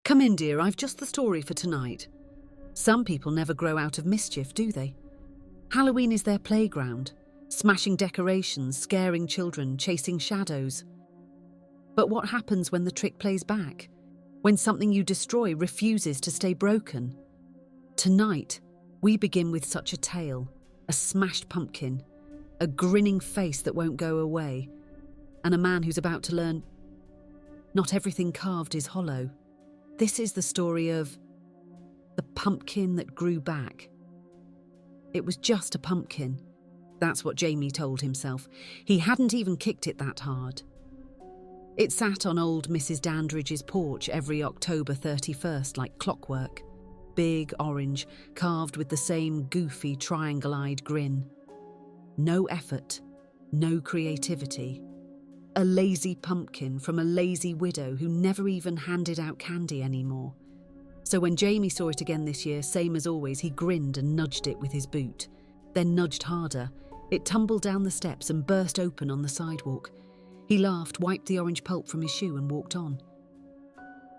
Come in, dear, I've just the story for tonight. Some people never grow out of mischief, do they? Halloween is their playground, smashing decorations, scaring children, chasing shadows. But what happens when the trick plays back? When something you destroy refuses to stay broken? Tonight, we begin with such a tale, a smashed pumpkin, a grinning face that won't go away, and a man who's about to learn not everything carved is hollow. This is the story of the pumpkin that grew back. It was just a pumpkin. That's what Jamie told himself. He hadn't even kicked it that hard. It sat on old Mrs. Dandridge's porch every October 31st like clockwork. Big orange, carved with the same goofy triangle-eyed grin. No effort, no creativity. A lazy pumpkin from a lazy widow who never even handed out candy anymore. So when Jamie saw it again this year, same as always, he grinned and nudged it with his boot. Then nudged harder. It tumbled down the steps and burst open on the sidewalk. He laughed, wiped the orange pulp from his shoe and walked on.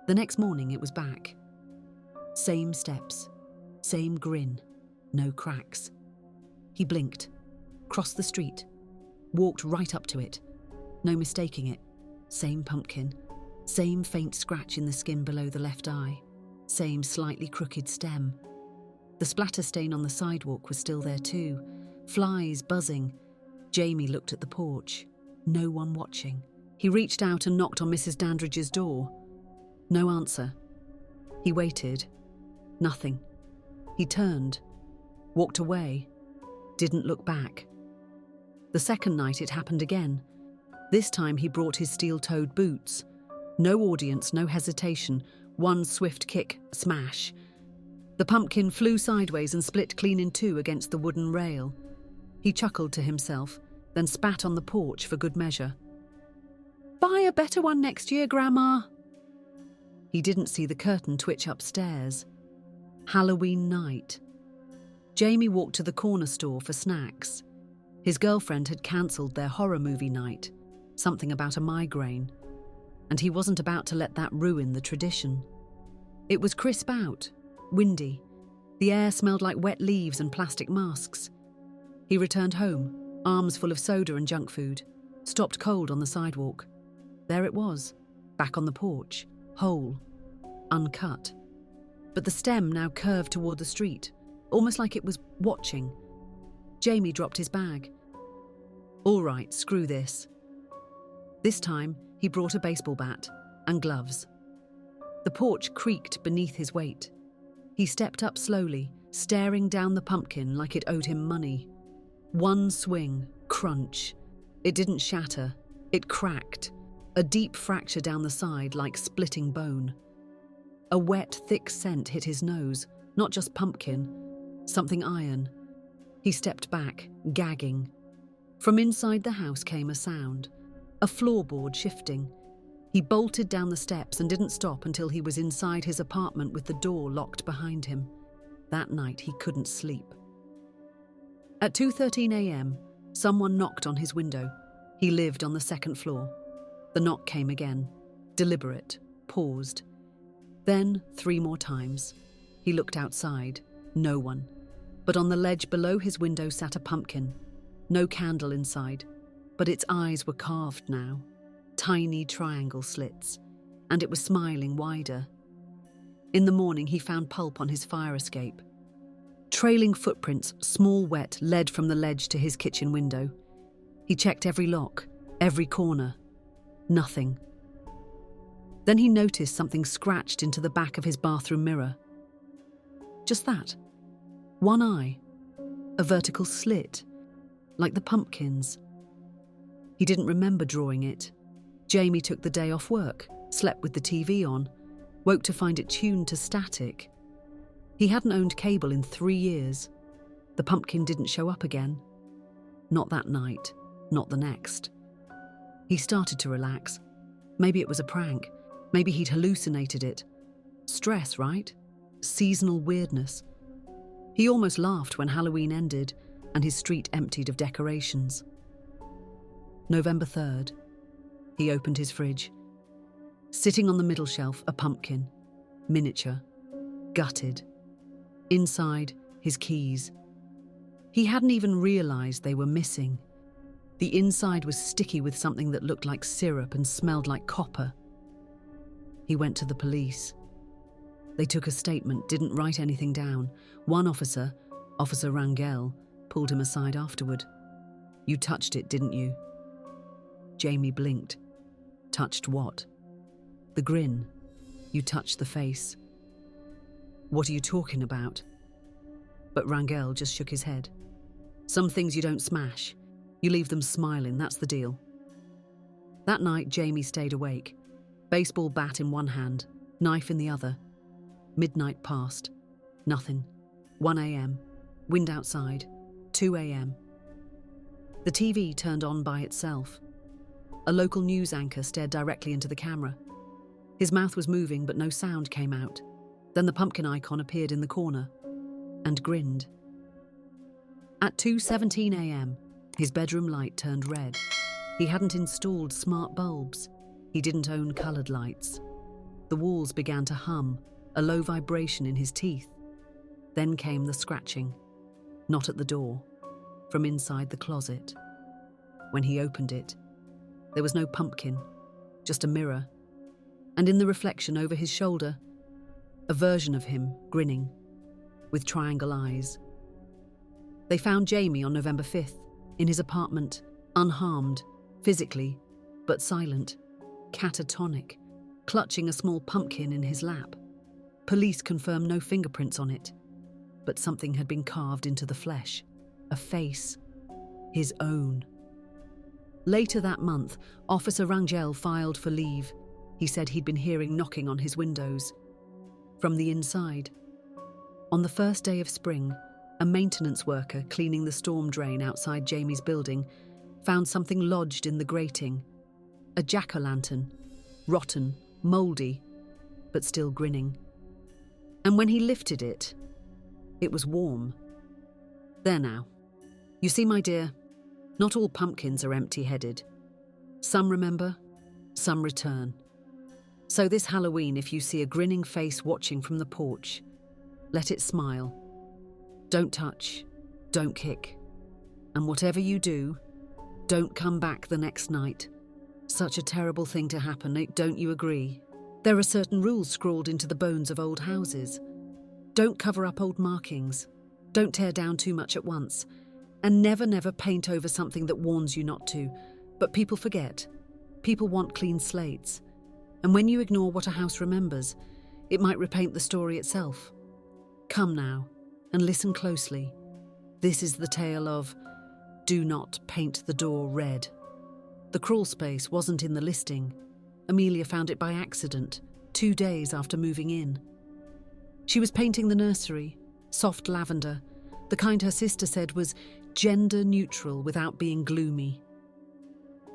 The next morning it was back. Same steps, same grin, no cracks. He blinked, crossed the street, walked right up to it. No mistaking it. Same pumpkin, same faint scratch in the skin below the left eye, same slightly crooked stem. The splatter stain on the sidewalk was still there too, flies buzzing. Jamie looked at the porch. No one watching. He reached out and knocked on Mrs. Dandridge's door. No answer. He waited. Nothing. He turned, walked away, didn't look back. The second night it happened again. This time he brought his steel-toed boots. No audience, no hesitation. One swift kick, smash. The pumpkin flew sideways and split clean in two against the wooden rail. He chuckled to himself, then spat on the porch for good measure. "Buy a better one next year, Grandma." He didn't see the curtain twitch upstairs. Halloween night. Jamie walked to the corner store for snacks. His girlfriend had cancelled their horror movie night, something about a migraine, and he wasn't about to let that ruin the tradition. It was crisp out, windy. The air smelled like wet leaves and plastic masks. He returned home, arms full of soda and junk food, stopped cold on the sidewalk. There it was, back on the porch, whole, uncut. But the stem now curved toward the street, almost like it was watching. Jamie dropped his bag. All right, screw this. This time, he brought a baseball bat and gloves. The porch creaked beneath his weight. He stepped up slowly, staring down the pumpkin like it owed him money. One swing, crunch. It didn't shatter, it cracked. A deep fracture down the side like splitting bone. A wet, thick scent hit his nose, not just pumpkin, something iron. He stepped back, gagging. From inside the house came a sound, a floorboard shifting. He bolted down the steps and didn't stop until he was inside his apartment with the door locked behind him. That night he couldn't sleep. At 2:13 a.m, someone knocked on his window. He lived on the second floor. The knock came again, deliberate, paused. Then 3 more times. He looked outside, no one. But on the ledge below his window sat a pumpkin. No candle inside, but its eyes were carved now. Tiny triangle slits, and it was smiling wider. In the morning he found pulp on his fire escape. Trailing footprints, small wet, led from the ledge to his kitchen window. He checked every lock, every corner. Nothing. Then he noticed something scratched into the back of his bathroom mirror. Just that. One eye. A vertical slit, like the pumpkin's. He didn't remember drawing it. Jamie took the day off work, slept with the TV on, woke to find it tuned to static. He hadn't owned cable in 3 years. The pumpkin didn't show up again. Not that night, not the next. He started to relax. Maybe it was a prank. Maybe he'd hallucinated it. Stress, right? Seasonal weirdness. He almost laughed when Halloween ended and his street emptied of decorations. November 3rd. He opened his fridge. Sitting on the middle shelf, a pumpkin. miniature, gutted. Inside, his keys. He hadn't even realized they were missing. The inside was sticky with something that looked like syrup and smelled like copper. He went to the police. They took a statement, didn't write anything down. One officer, Officer Rangel, pulled him aside afterward. "You touched it, didn't you?" Jamie blinked. "Touched what?" "The grin. You touched the face." "What are you talking about?" But Rangel just shook his head. "Some things you don't smash. You leave them smiling, that's the deal." That night, Jamie stayed awake. Baseball bat in one hand, knife in the other. Midnight passed. Nothing. 1 a.m. Wind outside. 2 a.m. The TV turned on by itself. A local news anchor stared directly into the camera. His mouth was moving, but no sound came out. Then the pumpkin icon appeared in the corner and grinned. At 2:17 a.m., his bedroom light turned red. He hadn't installed smart bulbs. He didn't own coloured lights. The walls began to hum, a low vibration in his teeth. Then came the scratching. Not at the door, from inside the closet. When he opened it, there was no pumpkin, just a mirror. And in the reflection over his shoulder, a version of him grinning, with triangle eyes. They found Jamie on November 5th, in his apartment, unharmed, physically, but silent, catatonic, clutching a small pumpkin in his lap. Police confirmed no fingerprints on it, but something had been carved into the flesh, a face, his own. Later that month, Officer Rangel filed for leave. He said he'd been hearing knocking on his windows. From the inside. On the first day of spring, a maintenance worker cleaning the storm drain outside Jamie's building found something lodged in the grating. A jack-o'-lantern, rotten, mouldy, but still grinning. And when he lifted it, it was warm. There now. You see, my dear, not all pumpkins are empty-headed. Some remember, some return. So this Halloween, if you see a grinning face watching from the porch, let it smile. Don't touch, don't kick. And whatever you do, don't come back the next night. Such a terrible thing to happen, don't you agree? There are certain rules scrawled into the bones of old houses. Don't cover up old markings. Don't tear down too much at once. And never paint over something that warns you not to. But people forget. People want clean slates. And when you ignore what a house remembers, it might repaint the story itself. Come now, and listen closely. This is the tale of Do Not Paint the Door Red. The crawl space wasn't in the listing. Amelia found it by accident, 2 days after moving in. She was painting the nursery, soft lavender, the kind her sister said was gender neutral without being gloomy.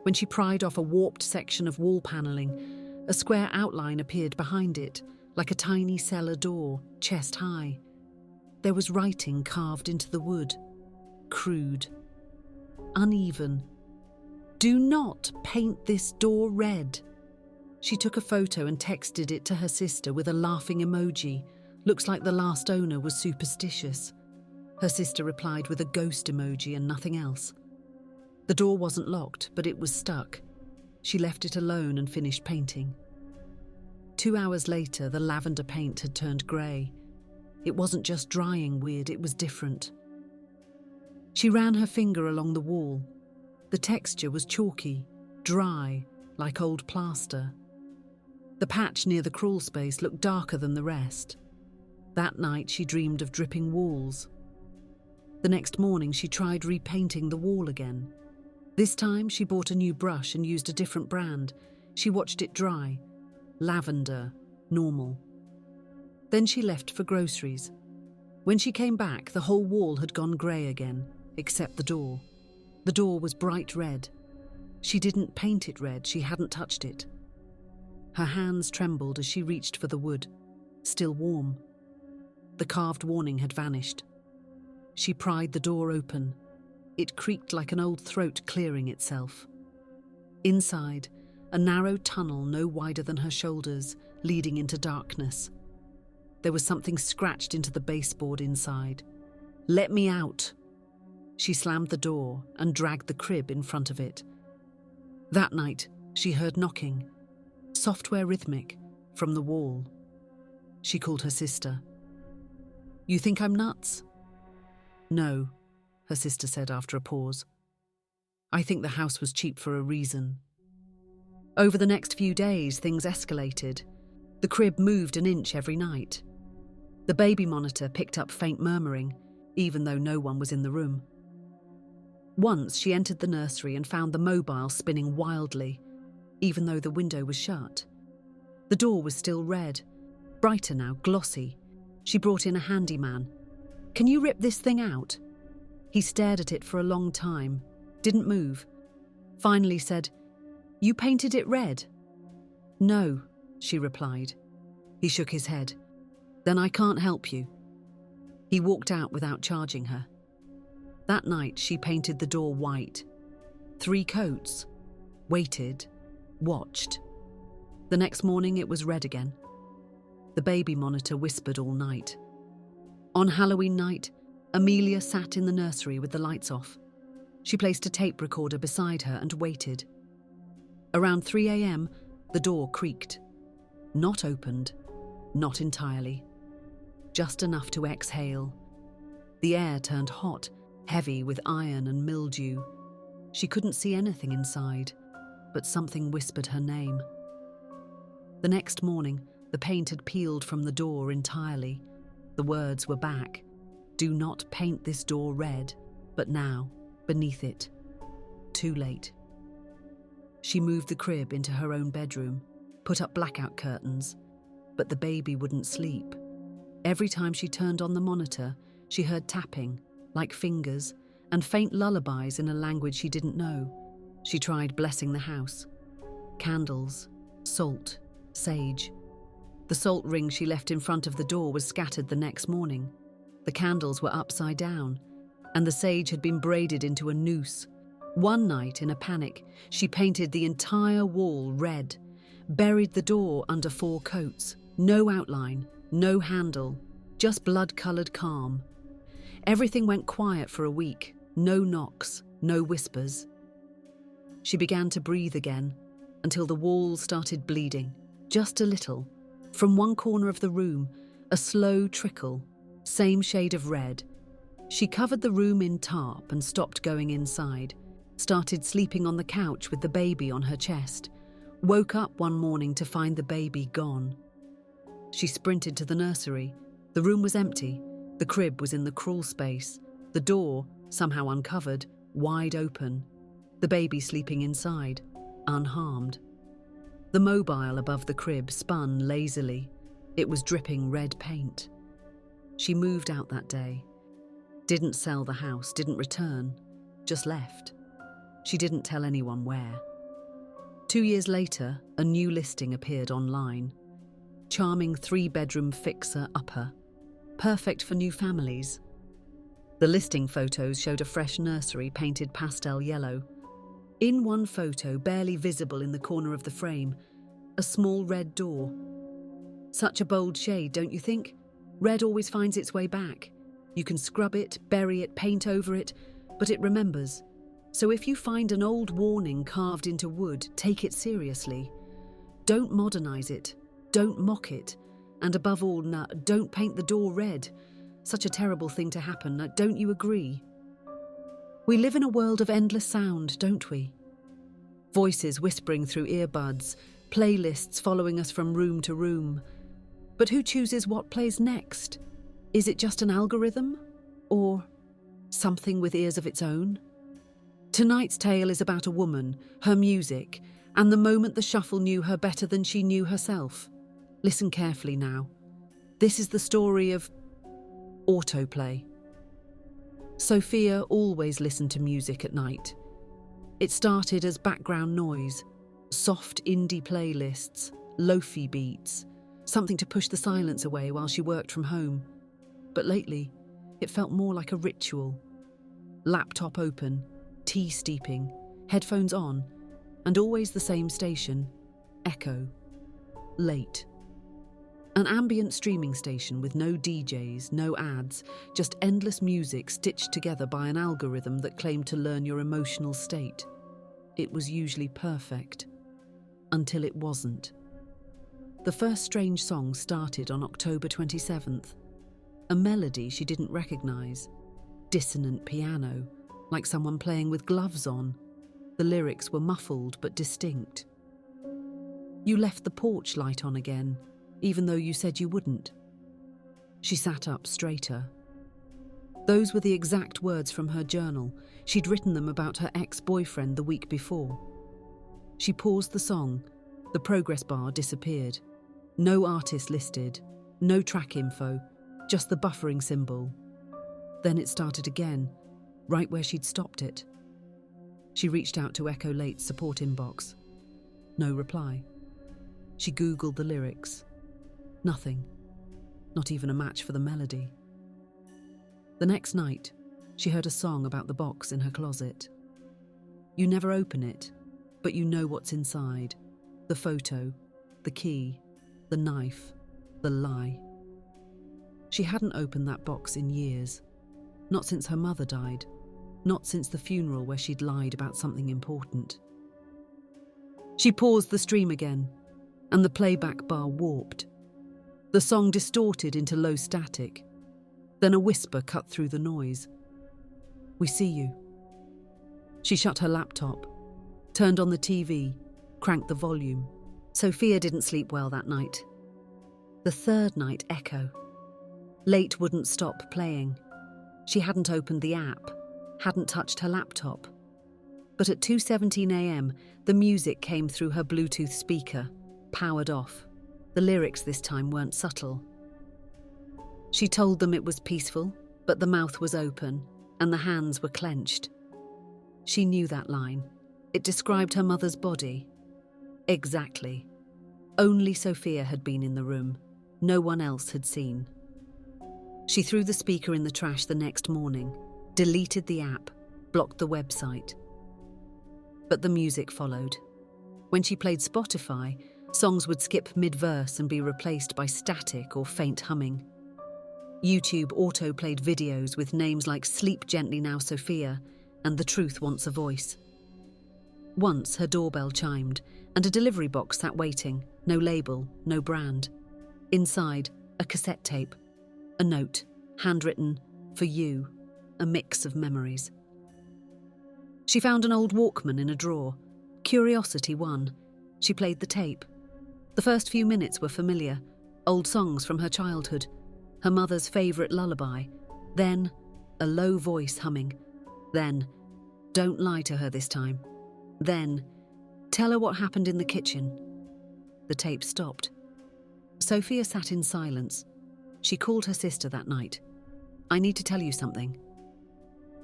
When she pried off a warped section of wall panelling, a square outline appeared behind it, like a tiny cellar door, chest high. There was writing carved into the wood, crude, uneven. Do not paint this door red. She took a photo and texted it to her sister with a laughing emoji. Looks like the last owner was superstitious. Her sister replied with a ghost emoji and nothing else. The door wasn't locked, but it was stuck. She left it alone and finished painting. 2 hours later, the lavender paint had turned grey. It wasn't just drying weird, it was different. She ran her finger along the wall. The texture was chalky, dry, like old plaster. The patch near the crawl space looked darker than the rest. That night she dreamed of dripping walls. The next morning she tried repainting the wall again. This time she bought a new brush and used a different brand. She watched it dry. Lavender, normal. Then she left for groceries. When she came back, the whole wall had gone grey again, except the door. The door was bright red. She didn't paint it red, she hadn't touched it. Her hands trembled as she reached for the wood, still warm. The carved warning had vanished. She pried the door open. It creaked like an old throat clearing itself. Inside, a narrow tunnel no wider than her shoulders, leading into darkness. There was something scratched into the baseboard inside. "Let me out!" She slammed the door and dragged the crib in front of it. That night, she heard knocking, software rhythmic, from the wall. She called her sister. "You think I'm nuts?" "No," her sister said after a pause. "I think the house was cheap for a reason." Over the next few days, things escalated. The crib moved an inch every night. The baby monitor picked up faint murmuring, even though no one was in the room. Once she entered the nursery and found the mobile spinning wildly, even though the window was shut. The door was still red, brighter now, glossy. She brought in a handyman. "Can you rip this thing out?" He stared at it for a long time, didn't move. Finally said, "You painted it red?" "No," she replied. He shook his head. "Then I can't help you." He walked out without charging her. That night she painted the door white. 3 coats. Waited. Watched. The next morning it was red again. The baby monitor whispered all night. On Halloween night, Amelia sat in the nursery with the lights off. She placed a tape recorder beside her and waited. Around 3 a.m, the door creaked. Not opened, not entirely. Just enough to exhale. The air turned hot, heavy with iron and mildew. She couldn't see anything inside, but something whispered her name. The next morning, the paint had peeled from the door entirely. The words were back. "Do not paint this door red," but now, beneath it. Too late. She moved the crib into her own bedroom, put up blackout curtains, but the baby wouldn't sleep. Every time she turned on the monitor, she heard tapping, like fingers, and faint lullabies in a language she didn't know. She tried blessing the house. Candles, salt, sage. The salt ring she left in front of the door was scattered the next morning. The candles were upside down, and the sage had been braided into a noose. One night, in a panic, she painted the entire wall red, buried the door under 4 coats. No outline, no handle, just blood-coloured calm. Everything went quiet for a week. No knocks, no whispers. She began to breathe again, until the walls started bleeding, just a little. From one corner of the room, a slow trickle, same shade of red. She covered the room in tarp and stopped going inside, started sleeping on the couch with the baby on her chest, woke up one morning to find the baby gone. She sprinted to the nursery. The room was empty. The crib was in the crawl space. The door, somehow uncovered, wide open. The baby sleeping inside, unharmed. The mobile above the crib spun lazily. It was dripping red paint. She moved out that day. Didn't sell the house, didn't return, just left. She didn't tell anyone where. 2 years later, a new listing appeared online. Charming 3-bedroom fixer-upper, perfect for new families. The listing photos showed a fresh nursery painted pastel yellow. In one photo, barely visible in the corner of the frame, a small red door. Such a bold shade, don't you think? Red always finds its way back. You can scrub it, bury it, paint over it, but it remembers. So if you find an old warning carved into wood, take it seriously. Don't modernize it. Don't mock it. And above all, don't paint the door red. Such a terrible thing to happen, don't you agree? We live in a world of endless sound, don't we? Voices whispering through earbuds, playlists following us from room to room. But who chooses what plays next? Is it just an algorithm? Or something with ears of its own? Tonight's tale is about a woman, her music, and the moment the shuffle knew her better than she knew herself. Listen carefully now. This is the story of autoplay. Sophia always listened to music at night. It started as background noise, soft indie playlists, lo-fi beats, something to push the silence away while she worked from home. But lately, it felt more like a ritual. Laptop open, tea steeping, headphones on, and always the same station, Echo. Late. An ambient streaming station with no DJs, no ads, just endless music stitched together by an algorithm that claimed to learn your emotional state. It was usually perfect. Until it wasn't. The first strange song started on October 27th. A melody she didn't recognize. Dissonant piano, like someone playing with gloves on. The lyrics were muffled but distinct. You left the porch light on again, even though you said you wouldn't. She sat up straighter. Those were the exact words from her journal. She'd written them about her ex-boyfriend the week before. She paused the song. The progress bar disappeared. No artist listed, no track info, just the buffering symbol. Then it started again, right where she'd stopped it. She reached out to Echo Late's support inbox. No reply. She Googled the lyrics. Nothing. Not even a match for the melody. The next night, she heard a song about the box in her closet. You never open it, but you know what's inside. The photo, the key, the knife, the lie. She hadn't opened that box in years. Not since her mother died. Not since the funeral where she'd lied about something important. She paused the stream again, and the playback bar warped. The song distorted into low static. Then a whisper cut through the noise. We see you. She shut her laptop, turned on the TV, cranked the volume. Sophia didn't sleep well that night. The third night echo. Late wouldn't stop playing. She hadn't opened the app, hadn't touched her laptop. But at 2:17 a.m, the music came through her Bluetooth speaker, powered off. The lyrics this time weren't subtle. She told them it was peaceful, but the mouth was open and the hands were clenched. She knew that line. It described her mother's body. Exactly. Only Sophia had been in the room. No one else had seen. She threw the speaker in the trash the next morning, deleted the app, blocked the website. But the music followed. When she played Spotify, songs would skip mid-verse and be replaced by static or faint humming. YouTube auto-played videos with names like Sleep Gently Now Sophia and The Truth Wants a Voice. Once her doorbell chimed and a delivery box sat waiting, no label, no brand. Inside, a cassette tape, a note, handwritten, for you, a mix of memories. She found an old Walkman in a drawer. Curiosity won. She played the tape. The first few minutes were familiar, old songs from her childhood, her mother's favourite lullaby, then a low voice humming, then, don't lie to her this time, then, tell her what happened in the kitchen. The tape stopped. Sophia sat in silence. She called her sister that night. I need to tell you something.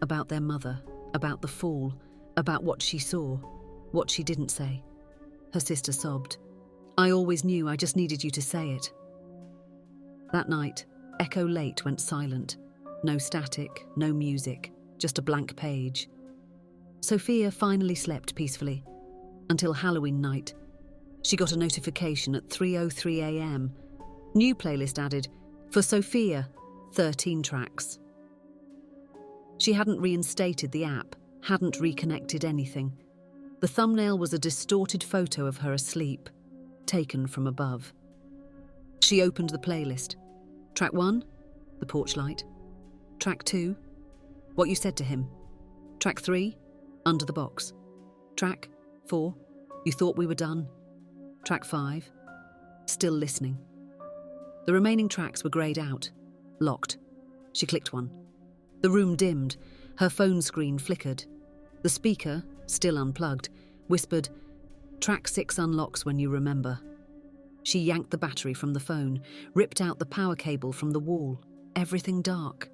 About their mother, about the fall, about what she saw, what she didn't say. Her sister sobbed. I always knew, I just needed you to say it. That night, Echo Late went silent. No static, no music, just a blank page. Sophia finally slept peacefully. Until Halloween night. She got a notification at 3:03 a.m. New playlist added, for Sophia, 13 tracks. She hadn't reinstated the app, hadn't reconnected anything. The thumbnail was a distorted photo of her asleep, taken from above. She opened the playlist. Track 1, The Porch Light. Track 2, What You Said to Him. Track 3, Under the Box. Track 4, You Thought We Were Done. Track 5, Still Listening. The remaining tracks were greyed out, locked. She clicked one. The room dimmed, her phone screen flickered. The speaker, still unplugged, whispered, Track 6 unlocks when you remember. She yanked the battery from the phone, ripped out the power cable from the wall. Everything dark.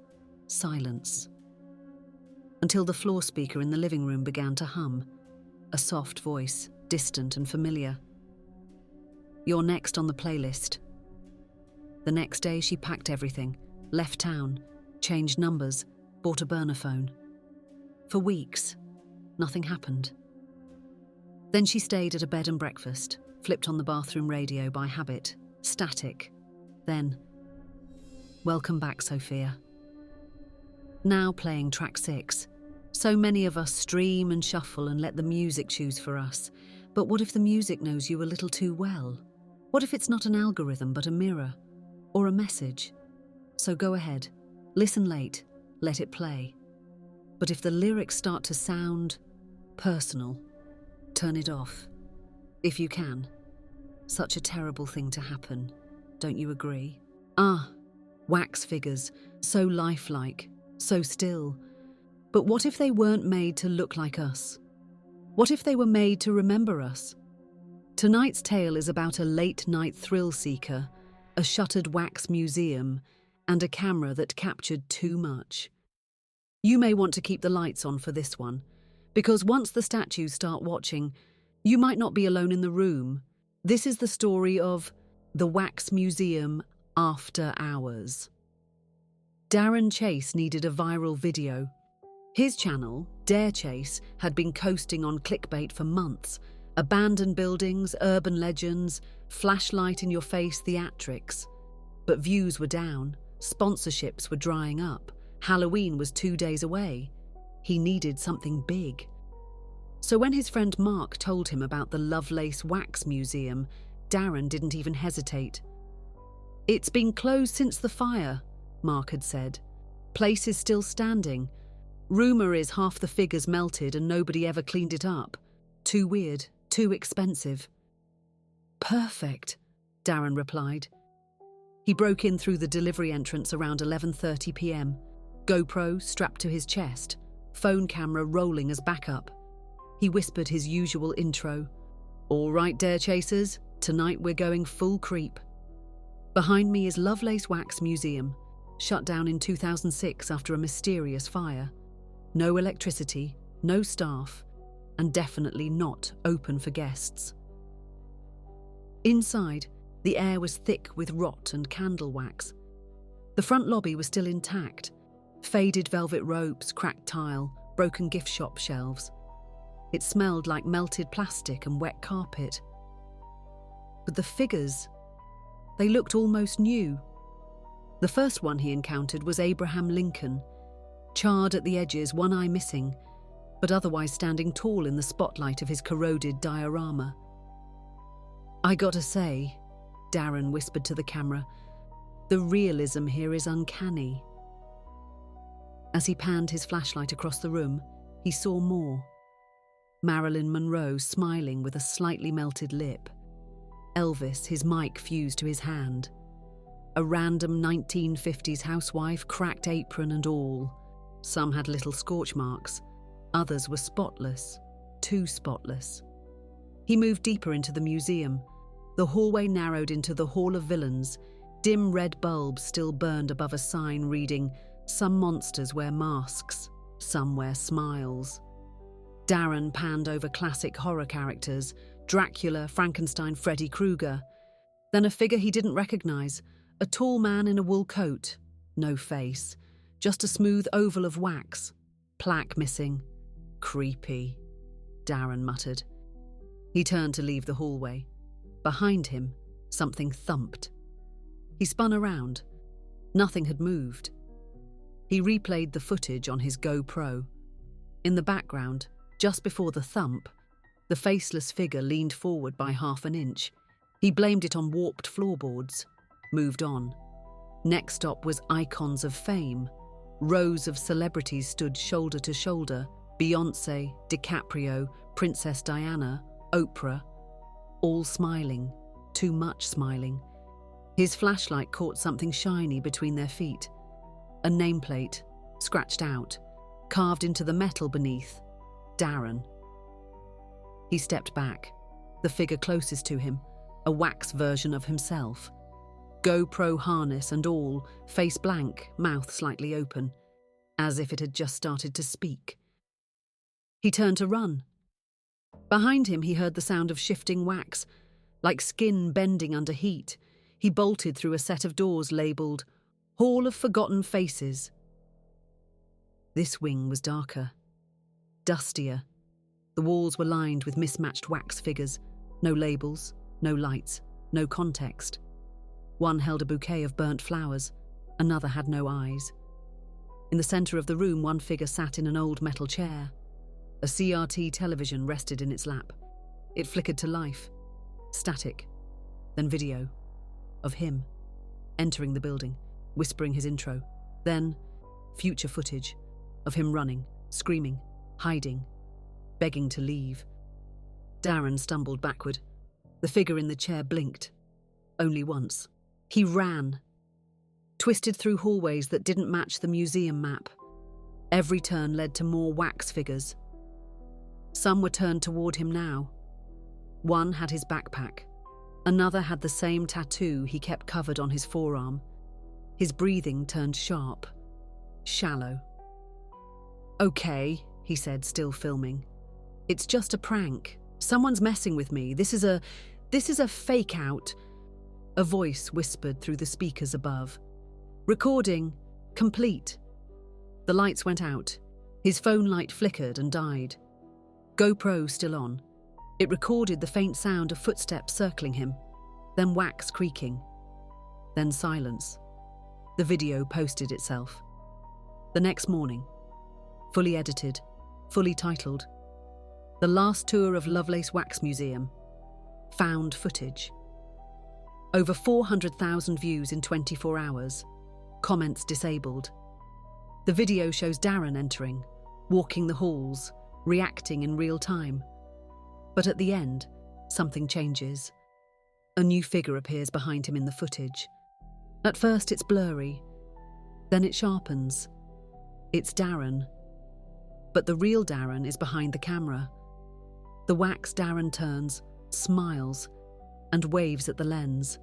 Silence. Until the floor speaker in the living room began to hum. A soft voice, distant and familiar. You're next on the playlist. The next day she packed everything, left town, changed numbers, bought a burner phone. For weeks, nothing happened. Then she stayed at a bed and breakfast, flipped on the bathroom radio by habit, static. Then, welcome back, Sophia. Now playing track 6. So many of us stream and shuffle and let the music choose for us. But what if the music knows you a little too well? What if it's not an algorithm but a mirror? Or a message? So go ahead, listen late, let it play. But if the lyrics start to sound personal, turn it off. If you can. Such a terrible thing to happen, don't you agree? Wax figures, so lifelike, so still. But what if they weren't made to look like us? What if they were made to remember us? Tonight's tale is about a late-night thrill seeker, a shuttered wax museum, and a camera that captured too much. You may want to keep the lights on for this one, because once the statues start watching, you might not be alone in the room. This is the story of the Wax Museum After Hours. Darren Chase needed a viral video. His channel, Dare Chase, had been coasting on clickbait for months. Abandoned buildings, urban legends, flashlight-in-your-face theatrics. But views were down, sponsorships were drying up, Halloween was 2 days away. He needed something big. So when his friend Mark told him about the Lovelace Wax Museum, Darren didn't even hesitate. "It's been closed since the fire," Mark had said. "Place is still standing. Rumour is half the figures melted and nobody ever cleaned it up. Too weird, too expensive." "Perfect," Darren replied. He broke in through the delivery entrance around 11:30 p.m, GoPro strapped to his chest, phone camera rolling as backup. He whispered his usual intro. "All right, Dare Chasers, tonight we're going full creep." Behind me is Lovelace Wax Museum, shut down in 2006 after a mysterious fire. No electricity, no staff, and definitely not open for guests. Inside, the air was thick with rot and candle wax. The front lobby was still intact. Faded velvet ropes, cracked tile, broken gift shop shelves. It smelled like melted plastic and wet carpet. But the figures, they looked almost new. The first one he encountered was Abraham Lincoln, charred at the edges, one eye missing, but otherwise standing tall in the spotlight of his corroded diorama. "I gotta say," Darren whispered to the camera, "the realism here is uncanny." As he panned his flashlight across the room, he saw more. Marilyn Monroe smiling with a slightly melted lip. Elvis, his mic fused to his hand. A random 1950s housewife, cracked apron and all. Some had little scorch marks. Others were spotless, too spotless. He moved deeper into the museum. The hallway narrowed into the Hall of Villains. Dim red bulbs still burned above a sign reading, "Some monsters wear masks, some wear smiles." Darren panned over classic horror characters, Dracula, Frankenstein, Freddy Krueger. Then a figure he didn't recognize, a tall man in a wool coat. No face, just a smooth oval of wax. Plaque missing. "Creepy," Darren muttered. He turned to leave the hallway. Behind him, something thumped. He spun around. Nothing had moved. He replayed the footage on his GoPro. In the background, just before the thump, the faceless figure leaned forward by half an inch. He blamed it on warped floorboards. Moved on. Next stop was Icons of Fame. Rows of celebrities stood shoulder to shoulder. Beyoncé, DiCaprio, Princess Diana, Oprah. All smiling. Too much smiling. His flashlight caught something shiny between their feet. A nameplate, scratched out, carved into the metal beneath. Darren. He stepped back. The figure closest to him, a wax version of himself. GoPro harness and all, face blank, mouth slightly open, as if it had just started to speak. He turned to run. Behind him he heard the sound of shifting wax, like skin bending under heat. He bolted through a set of doors labelled Hall of Forgotten Faces. This wing was darker, dustier. The walls were lined with mismatched wax figures. No labels, no lights, no context. One held a bouquet of burnt flowers, another had no eyes. In the centre of the room, one figure sat in an old metal chair. A CRT television rested in its lap. It flickered to life, static, then video, of him, entering the building, whispering his intro, then future footage, of him running, screaming, hiding, begging to leave. Darren stumbled backward. The figure in the chair blinked. Only once. He ran. Twisted through hallways that didn't match the museum map. Every turn led to more wax figures. Some were turned toward him now. One had his backpack. Another had the same tattoo he kept covered on his forearm. His breathing turned sharp, shallow. "Okay," he said, still filming. "It's just a prank. Someone's messing with me. This is a fake out." A voice whispered through the speakers above. "Recording complete." The lights went out. His phone light flickered and died. GoPro still on. It recorded the faint sound of footsteps circling him, then wax creaking, then silence. The video posted itself. The next morning, fully edited, fully titled, "The Last Tour of Lovelace Wax Museum. Found footage." Over 400,000 views in 24 hours. Comments disabled. The video shows Darren entering, walking the halls, reacting in real time. But at the end, something changes. A new figure appears behind him in the footage. At first it's blurry, then it sharpens. It's Darren. But the real Darren is behind the camera. The wax Darren turns, smiles, and waves at the lens.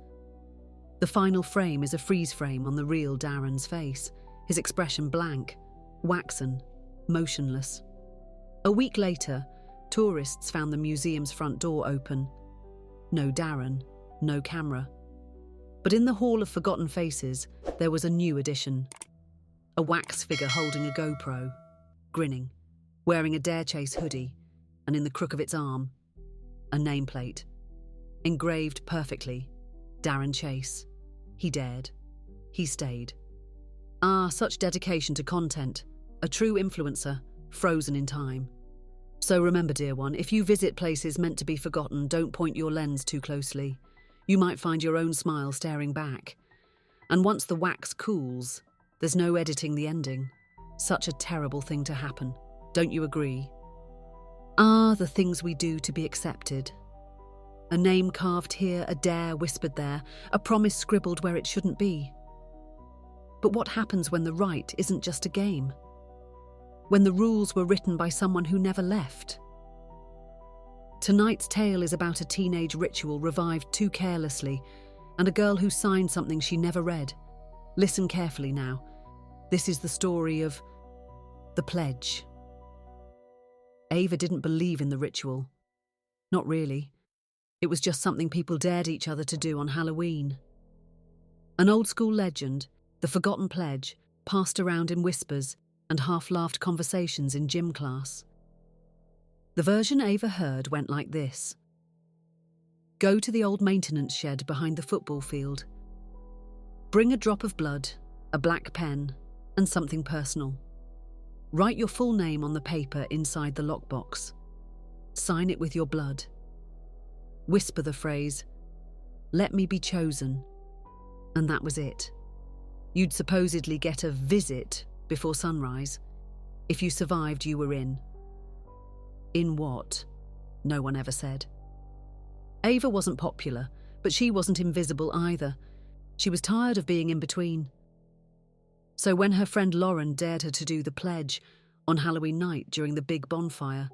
The final frame is a freeze frame on the real Darren's face, his expression blank, waxen, motionless. A week later, tourists found the museum's front door open. No Darren, no camera. But in the Hall of Forgotten Faces, there was a new addition. A wax figure holding a GoPro, grinning, wearing a Dare Chase hoodie, and in the crook of its arm, a nameplate. Engraved perfectly, Darren Chase. He dared. He stayed. Ah, such dedication to content. A true influencer, frozen in time. So remember, dear one, if you visit places meant to be forgotten, don't point your lens too closely. You might find your own smile staring back. And once the wax cools, there's no editing the ending. Such a terrible thing to happen. Don't you agree? Ah, the things we do to be accepted. A name carved here, a dare whispered there, a promise scribbled where it shouldn't be. But what happens when the right isn't just a game? When the rules were written by someone who never left? Tonight's tale is about a teenage ritual revived too carelessly and a girl who signed something she never read. Listen carefully now. This is the story of the pledge. Ava didn't believe in the ritual. Not really. It was just something people dared each other to do on Halloween. An old-school legend, the Forgotten Pledge, passed around in whispers and half-laughed conversations in gym class. The version Ava heard went like this. Go to the old maintenance shed behind the football field. Bring a drop of blood, a black pen, and something personal. Write your full name on the paper inside the lockbox. Sign it with your blood. Whisper the phrase, "Let me be chosen." And that was it. You'd supposedly get a visit before sunrise. If you survived, you were in. In what? No one ever said. Ava wasn't popular, but she wasn't invisible either. She was tired of being in between. So when her friend Lauren dared her to do the pledge on Halloween night during the big bonfire,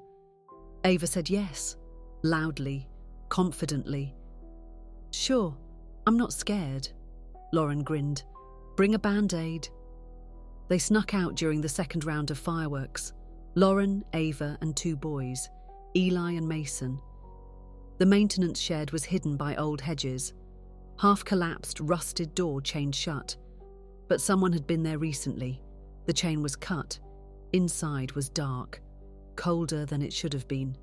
Ava said yes, loudly, confidently. Sure, I'm not scared. Lauren grinned. Bring a Band-Aid. They snuck out during the second round of fireworks. Lauren, Ava, and two boys, Eli and Mason. The maintenance shed was hidden by old hedges. Half-collapsed, rusted door chained shut. But someone had been there recently. The chain was cut. Inside was dark, colder than it should have been.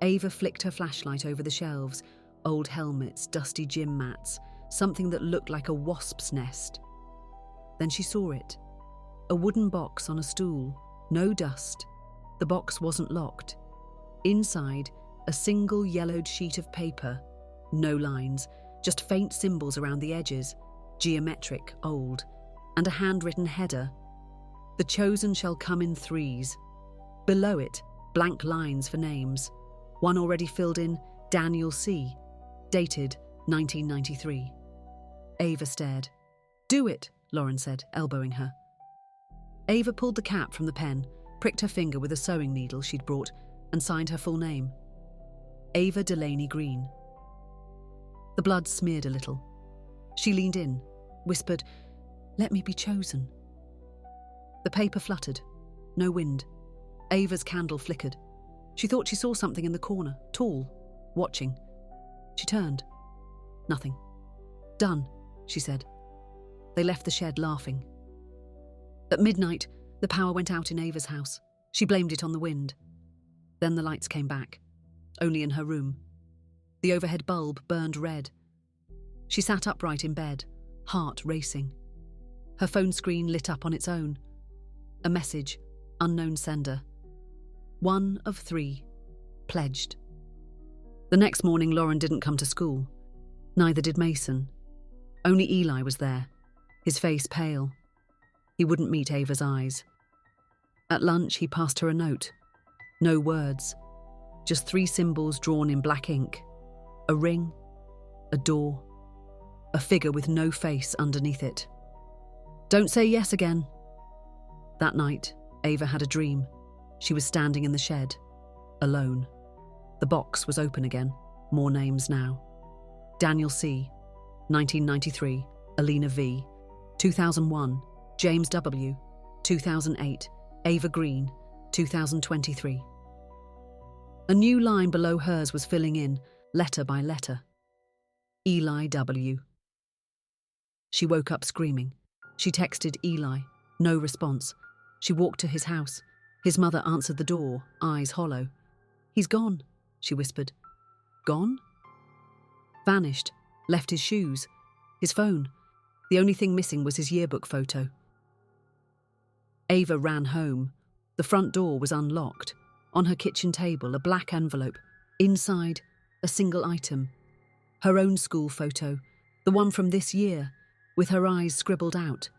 Ava flicked her flashlight over the shelves, old helmets, dusty gym mats, something that looked like a wasp's nest. Then she saw it. A wooden box on a stool, no dust. The box wasn't locked. Inside, a single yellowed sheet of paper, no lines, just faint symbols around the edges, geometric, old, and a handwritten header. The chosen shall come in threes. Below it, blank lines for names. One already filled in, Daniel C., dated 1993. Ava stared. "Do it," Lauren said, elbowing her. Ava pulled the cap from the pen, pricked her finger with a sewing needle she'd brought, and signed her full name. Ava Delaney Green. The blood smeared a little. She leaned in, whispered, "Let me be chosen." The paper fluttered. No wind. Ava's candle flickered. She thought she saw something in the corner, tall, watching. She turned. Nothing. "Done," she said. They left the shed laughing. At midnight, the power went out in Ava's house. She blamed it on the wind. Then the lights came back, only in her room. The overhead bulb burned red. She sat upright in bed, heart racing. Her phone screen lit up on its own. A message, unknown sender. 1 of 3. Pledged. The next morning, Lauren didn't come to school. Neither did Mason. Only Eli was there, his face pale. He wouldn't meet Ava's eyes. At lunch, he passed her a note. No words, just 3 symbols drawn in black ink. A ring, a door, a figure with no face underneath it. "Don't say yes again." That night, Ava had a dream. She was standing in the shed, alone. The box was open again, more names now. Daniel C., 1993, Alina V., 2001, James W., 2008, Ava Green, 2023. A new line below hers was filling in, letter by letter. Eli W. She woke up screaming. She texted Eli. No response. She walked to his house. His mother answered the door, eyes hollow. "He's gone," she whispered. "Gone?" Vanished. Left his shoes. His phone. The only thing missing was his yearbook photo. Ava ran home. The front door was unlocked. On her kitchen table, a black envelope. Inside, a single item. Her own school photo, the one from this year, with her eyes scribbled out.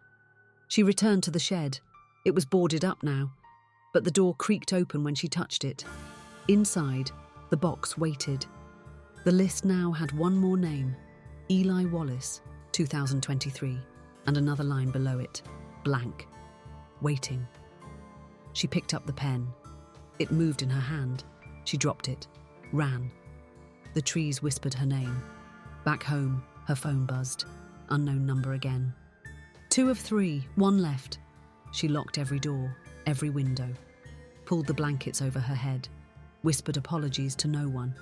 She returned to the shed. It was boarded up now, but the door creaked open when she touched it. Inside, the box waited. The list now had one more name, Eli Wallace, 2023, and another line below it, blank, waiting. She picked up the pen. It moved in her hand. She dropped it, ran. The trees whispered her name. Back home, her phone buzzed. Unknown number again. 2 of 3, 1 left. She locked every door, every window, pulled the blankets over her head, whispered apologies to no one.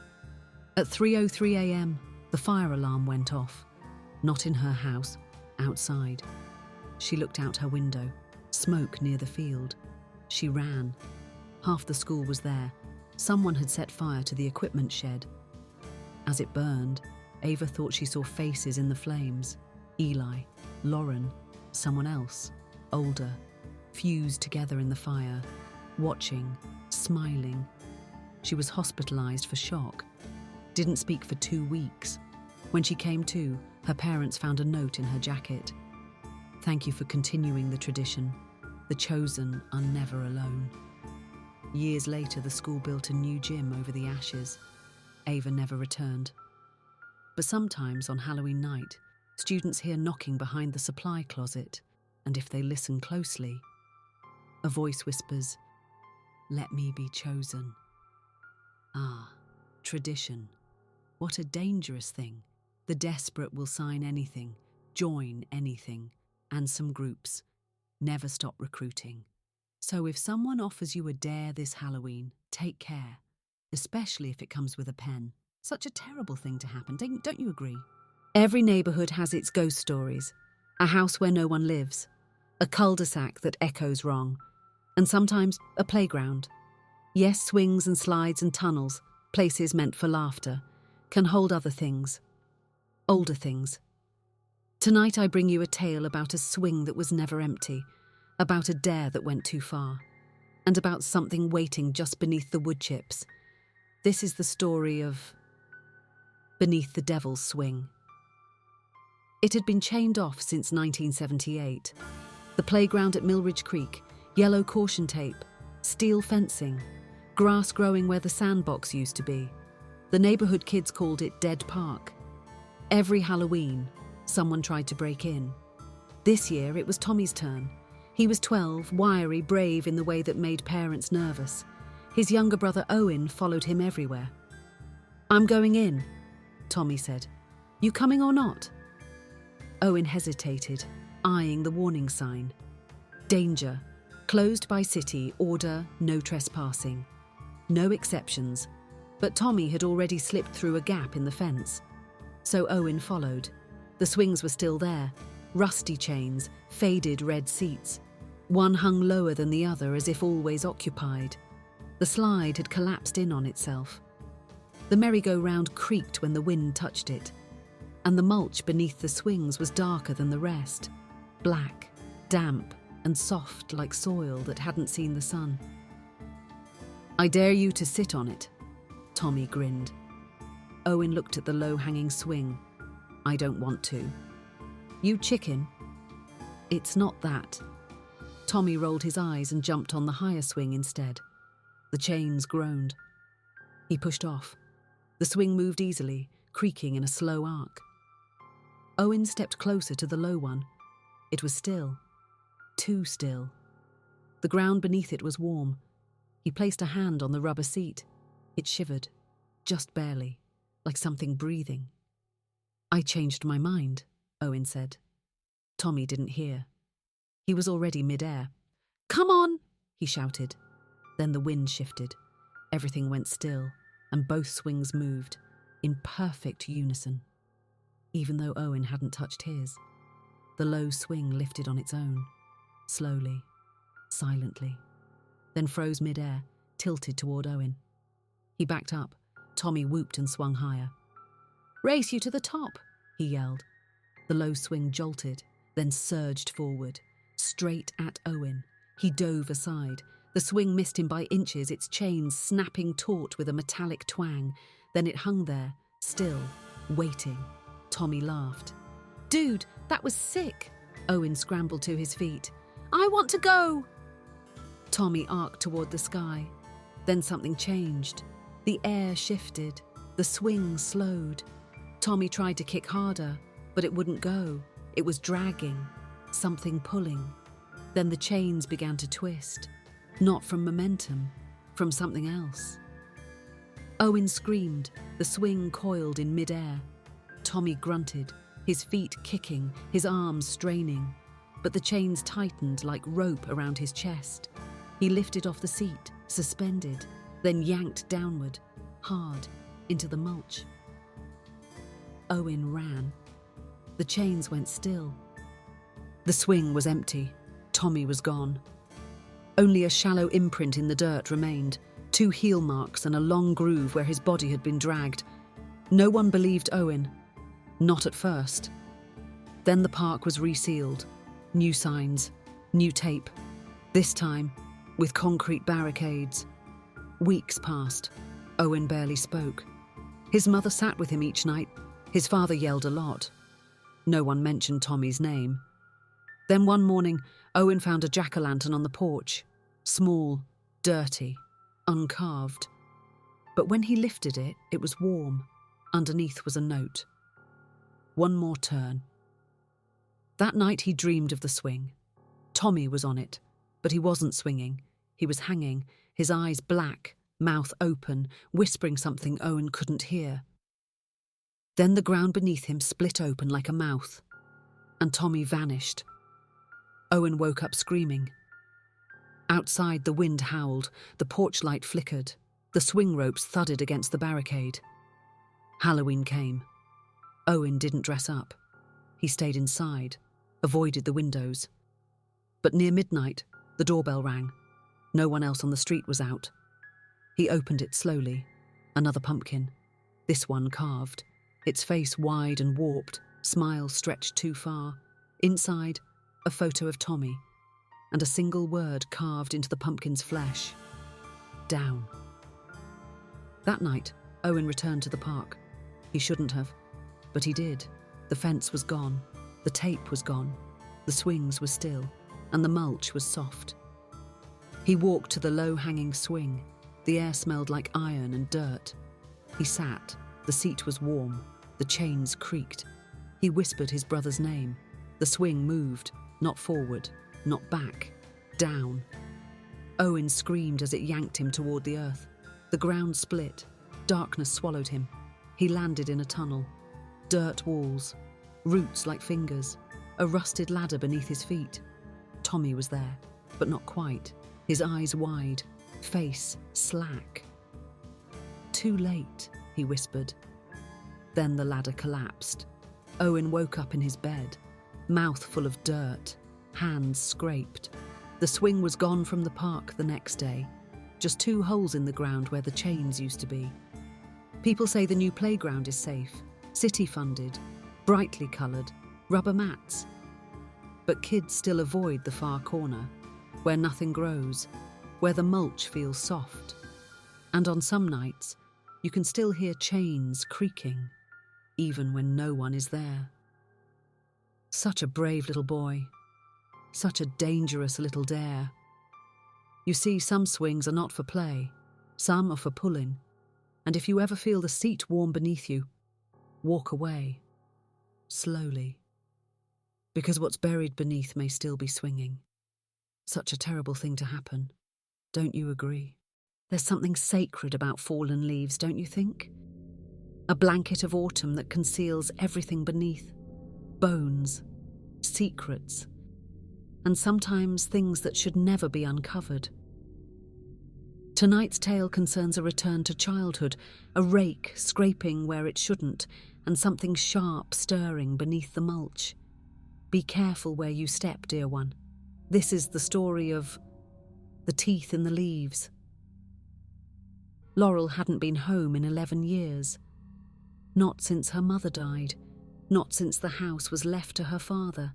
At 3:03 a.m., the fire alarm went off. Not in her house, outside. She looked out her window, smoke near the field. She ran. Half the school was there. Someone had set fire to the equipment shed. As it burned, Ava thought she saw faces in the flames. Eli, Lauren, someone else, older, fused together in the fire, watching, smiling. She was hospitalized for shock. Didn't speak for 2 weeks. When she came to, her parents found a note in her jacket. "Thank you for continuing the tradition. The chosen are never alone." Years later, the school built a new gym over the ashes. Ava never returned. But sometimes on Halloween night, students hear knocking behind the supply closet, and if they listen closely, a voice whispers, "Let me be chosen." Ah, tradition. What a dangerous thing. The desperate will sign anything, join anything, and some groups never stop recruiting. So if someone offers you a dare this Halloween, take care, especially if it comes with a pen. Such a terrible thing to happen, don't you agree? Every neighbourhood has its ghost stories. A house where no one lives, a cul-de-sac that echoes wrong, and sometimes a playground. Yes, swings and slides and tunnels, places meant for laughter, can hold other things, older things, Tonight I bring you a tale about a swing that was never empty, about a dare that went too far, and about something waiting just beneath the wood chips. This is the story of Beneath the Devil's Swing. It had been chained off since 1978. The playground at Millridge Creek, yellow caution tape, steel fencing, grass growing where the sandbox used to be. The neighbourhood kids called it Dead Park. Every Halloween, someone tried to break in. This year it was Tommy's turn. He was 12, wiry, brave in the way that made parents nervous. His younger brother Owen followed him everywhere. "I'm going in," Tommy said. "You coming or not?" Owen hesitated, eyeing the warning sign. Danger. Closed by city, order, no trespassing. No exceptions. But Tommy had already slipped through a gap in the fence. So Owen followed. The swings were still there, rusty chains, faded red seats. One hung lower than the other as if always occupied. The slide had collapsed in on itself. The merry-go-round creaked when the wind touched it, and the mulch beneath the swings was darker than the rest, black, damp, and soft like soil that hadn't seen the sun. "I dare you to sit on it," Tommy grinned. Owen looked at the low-hanging swing. "I don't want to." "You chicken?" "It's not that." Tommy rolled his eyes and jumped on the higher swing instead. The chains groaned. He pushed off. The swing moved easily, creaking in a slow arc. Owen stepped closer to the low one. It was still. Too still. The ground beneath it was warm. He placed a hand on the rubber seat. It shivered, just barely, like something breathing. "I changed my mind," Owen said. Tommy didn't hear. He was already mid-air. "Come on!" he shouted. Then the wind shifted. Everything went still, and both swings moved, in perfect unison. Even though Owen hadn't touched his, the low swing lifted on its own, slowly, silently, then froze mid-air, tilted toward Owen. He backed up. Tommy whooped and swung higher. "Race you to the top," he yelled. The low swing jolted, then surged forward, straight at Owen. He dove aside. The swing missed him by inches, its chains snapping taut with a metallic twang. Then it hung there, still, waiting. Tommy laughed. "Dude, that was sick!" Owen scrambled to his feet. "I want to go!" Tommy arced toward the sky. Then something changed. The air shifted. The swing slowed. Tommy tried to kick harder, but it wouldn't go. It was dragging, something pulling. Then the chains began to twist. Not from momentum, from something else. Owen screamed. The swing coiled in mid-air. Tommy grunted, his feet kicking, his arms straining. But the chains tightened like rope around his chest. He lifted off the seat, suspended, then yanked downward, hard, into the mulch. Owen ran. The chains went still. The swing was empty. Tommy was gone. Only a shallow imprint in the dirt remained, 2 heel marks and a long groove where his body had been dragged. No one believed Owen. Not at first. Then the park was resealed. New signs, new tape. This time, with concrete barricades. Weeks passed. Owen barely spoke. His mother sat with him each night. His father yelled a lot. No one mentioned Tommy's name. Then one morning, Owen found a jack-o'-lantern on the porch. Small, dirty, uncarved. But when he lifted it, it was warm. Underneath was a note. One more turn. That night he dreamed of the swing. Tommy was on it, but he wasn't swinging. He was hanging, his eyes black, mouth open, whispering something Owen couldn't hear. Then the ground beneath him split open like a mouth, and Tommy vanished. Owen woke up screaming. Outside, the wind howled, the porch light flickered, the swing ropes thudded against the barricade. Halloween came. Owen didn't dress up. He stayed inside, avoided the windows. But near midnight, the doorbell rang. No one else on the street was out. He opened it slowly. Another pumpkin. This one carved, its face wide and warped, Smile stretched too far. Inside, a photo of Tommy, and a single word carved into the pumpkin's flesh. Down. That night, Owen returned to the park. He shouldn't have, but he did. The fence was gone, the tape was gone, the swings were still, and the mulch was soft. He walked to the low-hanging swing. The air smelled like iron and dirt. He sat. The seat was warm. The chains creaked. He whispered his brother's name. The swing moved, not forward, not back, down. Owen screamed as it yanked him toward the earth. The ground split. Darkness swallowed him. He landed in a tunnel. Dirt walls, roots like fingers, a rusted ladder beneath his feet. Tommy was there, but not quite. His eyes wide, face slack. Too late, he whispered. Then the ladder collapsed. Owen woke up in his bed, mouth full of dirt, hands scraped. The swing was gone from the park the next day, just 2 holes in the ground where the chains used to be. People say the new playground is safe, city-funded, brightly coloured, rubber mats. But kids still avoid the far corner, where nothing grows, where the mulch feels soft. And on some nights, you can still hear chains creaking, even when no one is there. Such a brave little boy. Such a dangerous little dare. You see, some swings are not for play, some are for pulling. And if you ever feel the seat warm beneath you, walk away, slowly. Because what's buried beneath may still be swinging. Such a terrible thing to happen. Don't you agree? There's something sacred about fallen leaves, don't you think? A blanket of autumn that conceals everything beneath. Bones, secrets, and sometimes things that should never be uncovered. Tonight's tale concerns a return to childhood, a rake scraping where it shouldn't, and something sharp stirring beneath the mulch. Be careful where you step, dear one. This is the story of the teeth in the leaves. Laurel hadn't been home in 11 years. Not since her mother died, not since the house was left to her father.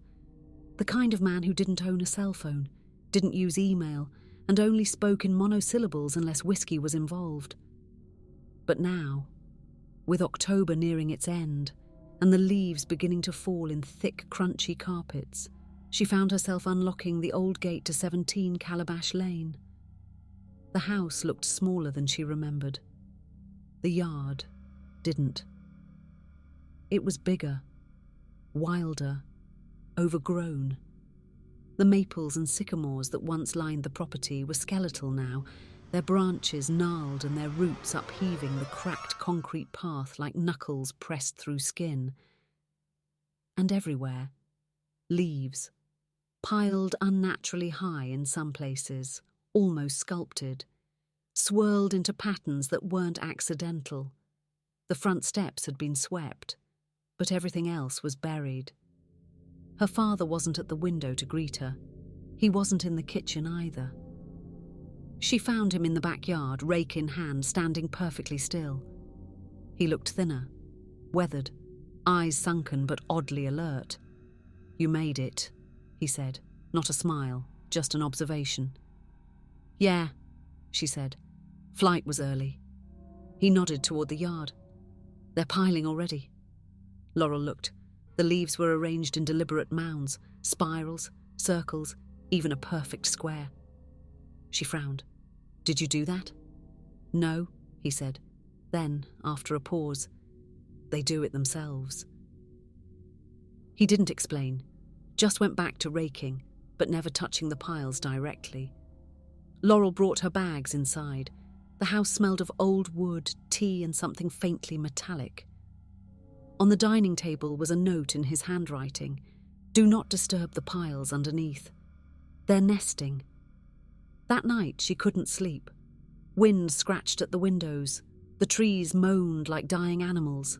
The kind of man who didn't own a cell phone, didn't use email, and only spoke in monosyllables unless whiskey was involved. But now, with October nearing its end, and the leaves beginning to fall in thick, crunchy carpets, she found herself unlocking the old gate to 17 Calabash Lane. The house looked smaller than she remembered. The yard didn't. It was bigger, wilder, overgrown. The maples and sycamores that once lined the property were skeletal now, their branches gnarled and their roots upheaving the cracked concrete path like knuckles pressed through skin. And everywhere, leaves, piled unnaturally high in some places, almost sculpted, swirled into patterns that weren't accidental. The front steps had been swept, but everything else was buried. Her father wasn't at the window to greet her. He wasn't in the kitchen either. She found him in the backyard, rake in hand, standing perfectly still. He looked thinner, weathered, eyes sunken but oddly alert. "You made it," he said, not a smile, just an observation. "Yeah," she said. "Flight was early." He nodded toward the yard. "They're piling already." Laurel looked. The leaves were arranged in deliberate mounds, spirals, circles, even a perfect square. She frowned. "Did you do that?" "No," he said. Then, after a pause, "They do it themselves." He didn't explain, just went back to raking, but never touching the piles directly. Laurel brought her bags inside. The house smelled of old wood, tea, and something faintly metallic. On the dining table was a note in his handwriting. "Do not disturb the piles underneath. They're nesting." That night she couldn't sleep. Wind scratched at the windows. The trees moaned like dying animals.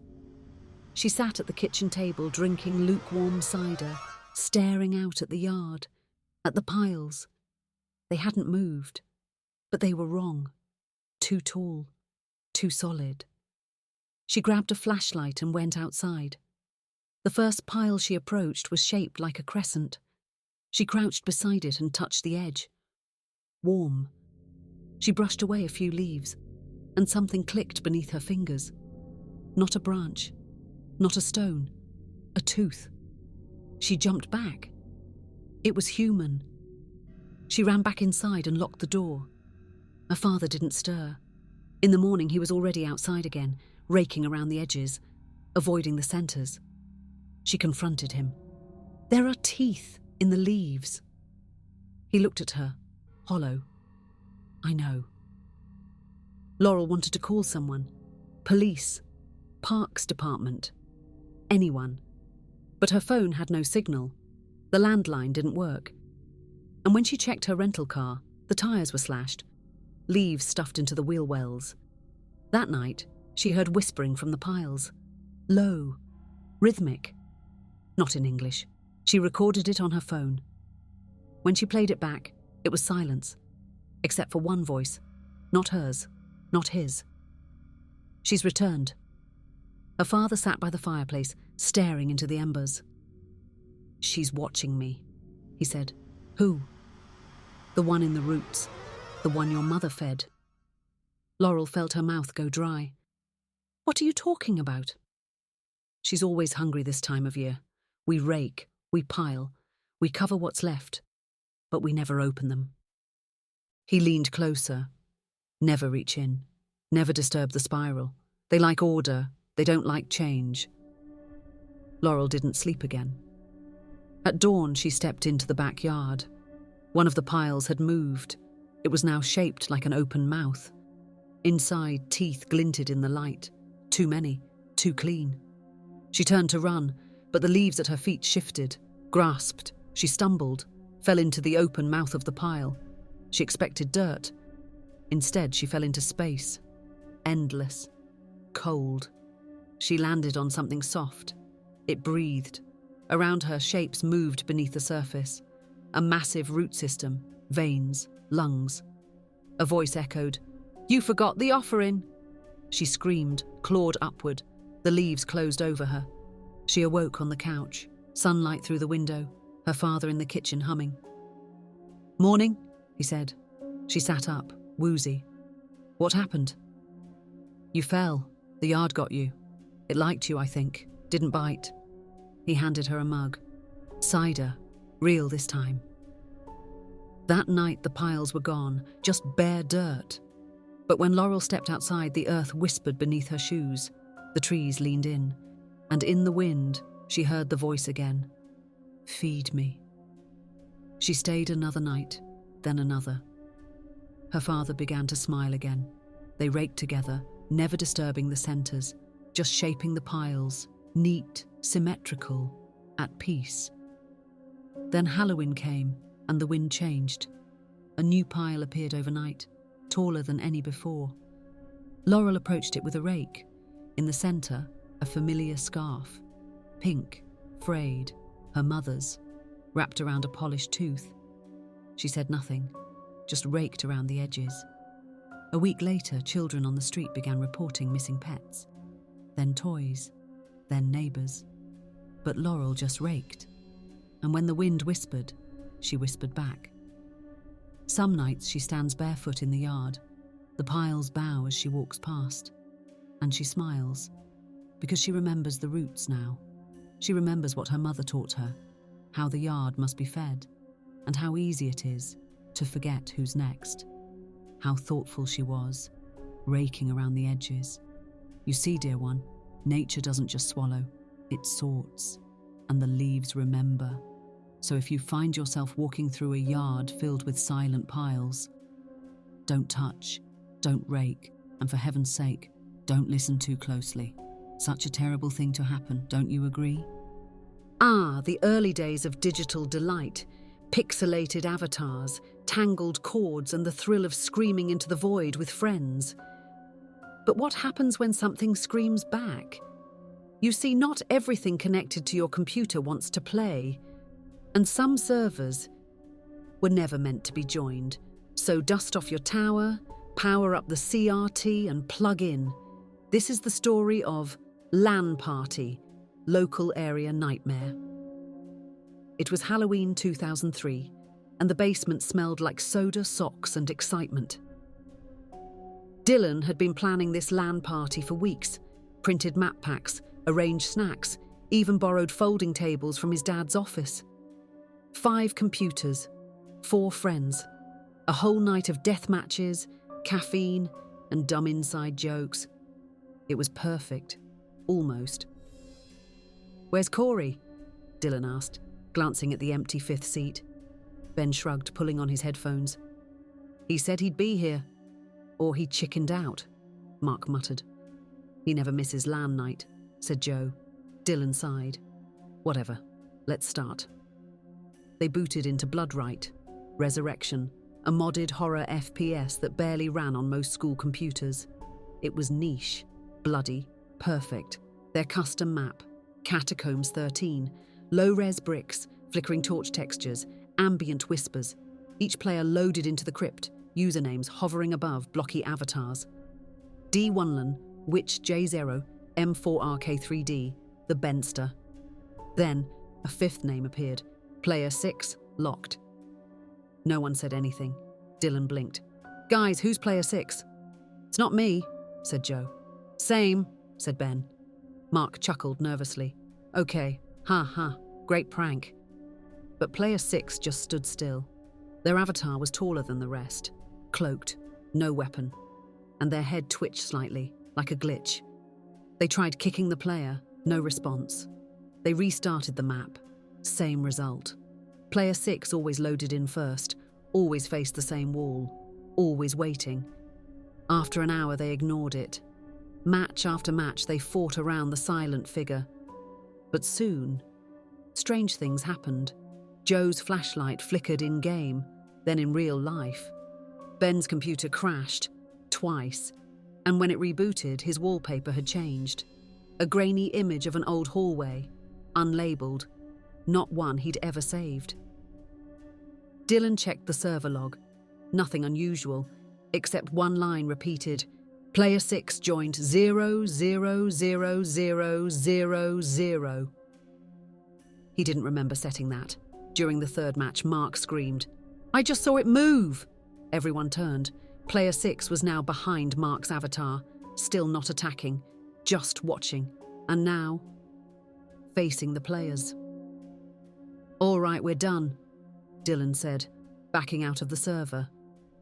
She sat at the kitchen table drinking lukewarm cider, staring out at the yard, at the piles. They hadn't moved, but they were wrong. Too tall, too solid. She grabbed a flashlight and went outside. The first pile she approached was shaped like a crescent. She crouched beside it and touched the edge. Warm. She brushed away a few leaves, and something clicked beneath her fingers. Not a branch, not a stone, a tooth. She jumped back. It was human. She ran back inside and locked the door. Her father didn't stir. In the morning, he was already outside again, raking around the edges, avoiding the centers. She confronted him. There are teeth in the leaves. He looked at her, hollow. I know. Laurel wanted to call someone. Police, Parks Department, anyone. But her phone had no signal. The landline didn't work. And when she checked her rental car, the tires were slashed, leaves stuffed into the wheel wells. That night, she heard whispering from the piles. Low, rhythmic. Not in English. She recorded it on her phone. When she played it back, it was silence, except for one voice. Not hers, not his. She's returned. Her father sat by the fireplace, staring into the embers. She's watching me, he said. Who? The one in the roots, the one your mother fed. Laurel felt her mouth go dry. What are you talking about? She's always hungry this time of year. We rake, we pile, we cover what's left, but we never open them. He leaned closer. Never reach in, never disturb the spiral. They like order, they don't like change. Laurel didn't sleep again. At dawn, she stepped into the backyard. One of the piles had moved. It was now shaped like an open mouth. Inside, teeth glinted in the light. Too many, too clean. She turned to run, but the leaves at her feet shifted, grasped. She stumbled, fell into the open mouth of the pile. She expected dirt. Instead, she fell into space. Endless. Cold. She landed on something soft. It breathed. Around her, shapes moved beneath the surface. A massive root system, veins, lungs. A voice echoed, "You forgot the offering." She screamed, clawed upward. The leaves closed over her. She awoke on the couch, sunlight through the window, her father in the kitchen humming. "Morning," he said. She sat up, woozy. "What happened?" "You fell. The yard got you. It liked you, I think. Didn't bite." He handed her a mug. Cider. Real this time. That night the piles were gone, just bare dirt. But when Laurel stepped outside, the earth whispered beneath her shoes. The trees leaned in, and in the wind, she heard the voice again. "Feed me." She stayed another night, then another. Her father began to smile again. They raked together, never disturbing the centers, just shaping the piles, neat, symmetrical, at peace. Then Halloween came, and the wind changed. A new pile appeared overnight, taller than any before. Laurel approached it with a rake. In the center, a familiar scarf. Pink, frayed, her mother's, wrapped around a polished tooth. She said nothing, just raked around the edges. A week later, children on the street began reporting missing pets. Then toys, then neighbors. But Laurel just raked. And when the wind whispered, she whispered back. Some nights she stands barefoot in the yard. The piles bow as she walks past. And she smiles, because she remembers the roots now. She remembers what her mother taught her, how the yard must be fed, and how easy it is to forget who's next. How thoughtful she was, raking around the edges. You see, dear one, nature doesn't just swallow, it sorts, and the leaves remember. So if you find yourself walking through a yard filled with silent piles, don't touch, don't rake, and for heaven's sake, don't listen too closely. Such a terrible thing to happen, don't you agree? Ah, the early days of digital delight. Pixelated avatars, tangled cords, and the thrill of screaming into the void with friends. But what happens when something screams back? You see, not everything connected to your computer wants to play. And some servers were never meant to be joined. So dust off your tower, power up the CRT, and plug in. This is the story of LAN Party, local area nightmare. It was Halloween 2003, and the basement smelled like soda, socks, and excitement. Dylan had been planning this LAN party for weeks, printed map packs, arranged snacks, even borrowed folding tables from his dad's office. 5 computers, 4 friends, a whole night of death matches, caffeine, and dumb inside jokes. It was perfect, almost. "Where's Corey?" Dylan asked, glancing at the empty 5th seat. Ben shrugged, pulling on his headphones. "He said he'd be here. Or he chickened out," Mark muttered. "He never misses LAN night," said Joe. Dylan sighed. "Whatever, let's start." They booted into Bloodright, Resurrection, a modded horror FPS that barely ran on most school computers. It was niche, bloody, perfect. Their custom map, Catacombs 13, low-res bricks, flickering torch textures, ambient whispers. Each player loaded into the crypt, usernames hovering above blocky avatars. D. Wunlan, Witch J0, M4RK3D, the Benster. Then, a 5th name appeared. Player 6, locked. No one said anything. Dylan blinked. "Guys, who's player 6? "It's not me," said Joe. "Same," said Ben. Mark chuckled nervously. "Okay, ha, great prank." But player 6 just stood still. Their avatar was taller than the rest, cloaked, no weapon, and their head twitched slightly, like a glitch. They tried kicking the player, no response. They restarted the map, same result. Player 6 always loaded in first, always faced the same wall, always waiting. After an hour, they ignored it. Match after match, they fought around the silent figure. But soon, strange things happened. Joe's flashlight flickered in-game, then in real life. Ben's computer crashed, twice, and when it rebooted, his wallpaper had changed. A grainy image of an old hallway, unlabeled, not one he'd ever saved. Dylan checked the server log. Nothing unusual, except one line repeated, "Player 6 joined 0000000." He didn't remember setting that. During the 3rd match, Mark screamed, "I just saw it move!" Everyone turned. Player 6 was now behind Mark's avatar, still not attacking, just watching, and now facing the players. "All right, we're done," Dylan said, backing out of the server,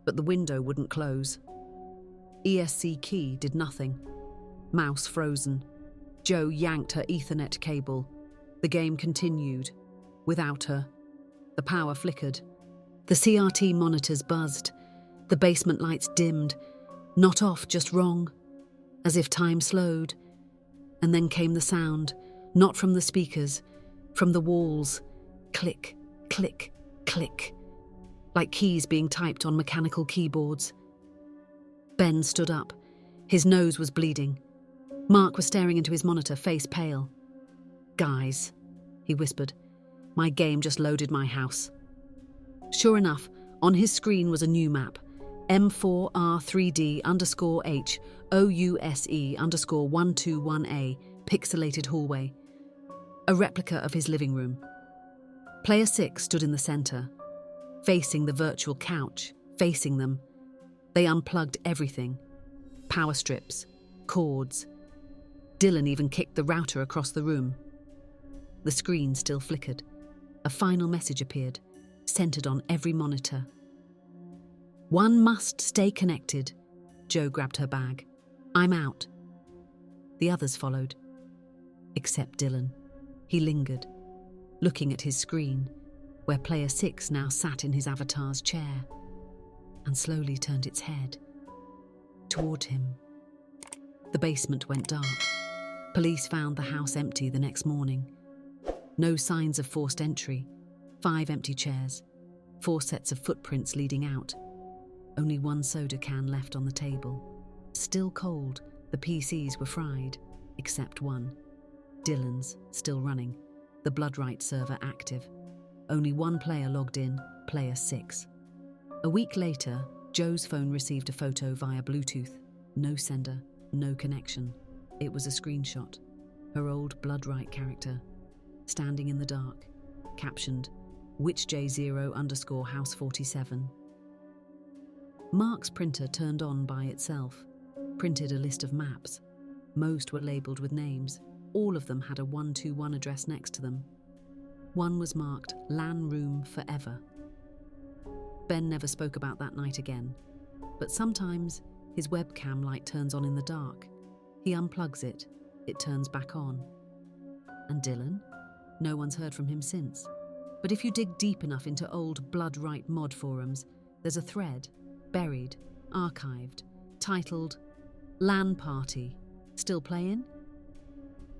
but the window wouldn't close. ESC key did nothing. Mouse frozen. Joe yanked her Ethernet cable. The game continued. Without her. The power flickered. The CRT monitors buzzed. The basement lights dimmed. Not off, just wrong. As if time slowed. And then came the sound, not from the speakers, from the walls. Click, click, click. Like keys being typed on mechanical keyboards. Ben stood up. His nose was bleeding. Mark was staring into his monitor, face pale. "Guys," he whispered, "my game just loaded my house." Sure enough, on his screen was a new map, M4R3D_H_OUSE_121A, pixelated hallway. A replica of his living room. Player 6 stood in the center, facing the virtual couch, facing them. They unplugged everything. Power strips, cords. Dylan even kicked the router across the room. The screen still flickered. A final message appeared, centered on every monitor. "One must stay connected." Joe grabbed her bag. "I'm out." The others followed. Except Dylan. He lingered, looking at his screen, where player 6 now sat in his avatar's chair, and slowly turned its head toward him. The basement went dark. Police found the house empty the next morning. No signs of forced entry. 5 empty chairs. 4 sets of footprints leading out. Only 1 soda can left on the table. Still cold, the PCs were fried, except one. Dylan's, still running. The Bloodright server active. Only 1 player logged in, player 6. A week later, Joe's phone received a photo via Bluetooth. No sender, no connection. It was a screenshot. her old Bloodright character, standing in the dark, captioned, Witch J0 _ House 47. Mark's printer turned on by itself, printed a list of maps. Most were labelled with names. All of them had a 121 address next to them. One was marked Lan Room Forever. Ben never spoke about that night again, but sometimes his webcam light turns on in the dark. He unplugs it, it turns back on. And Dylan? No one's heard from him since. But if you dig deep enough into old Bloodright mod forums, there's a thread, buried, archived, titled LAN Party. Still playing?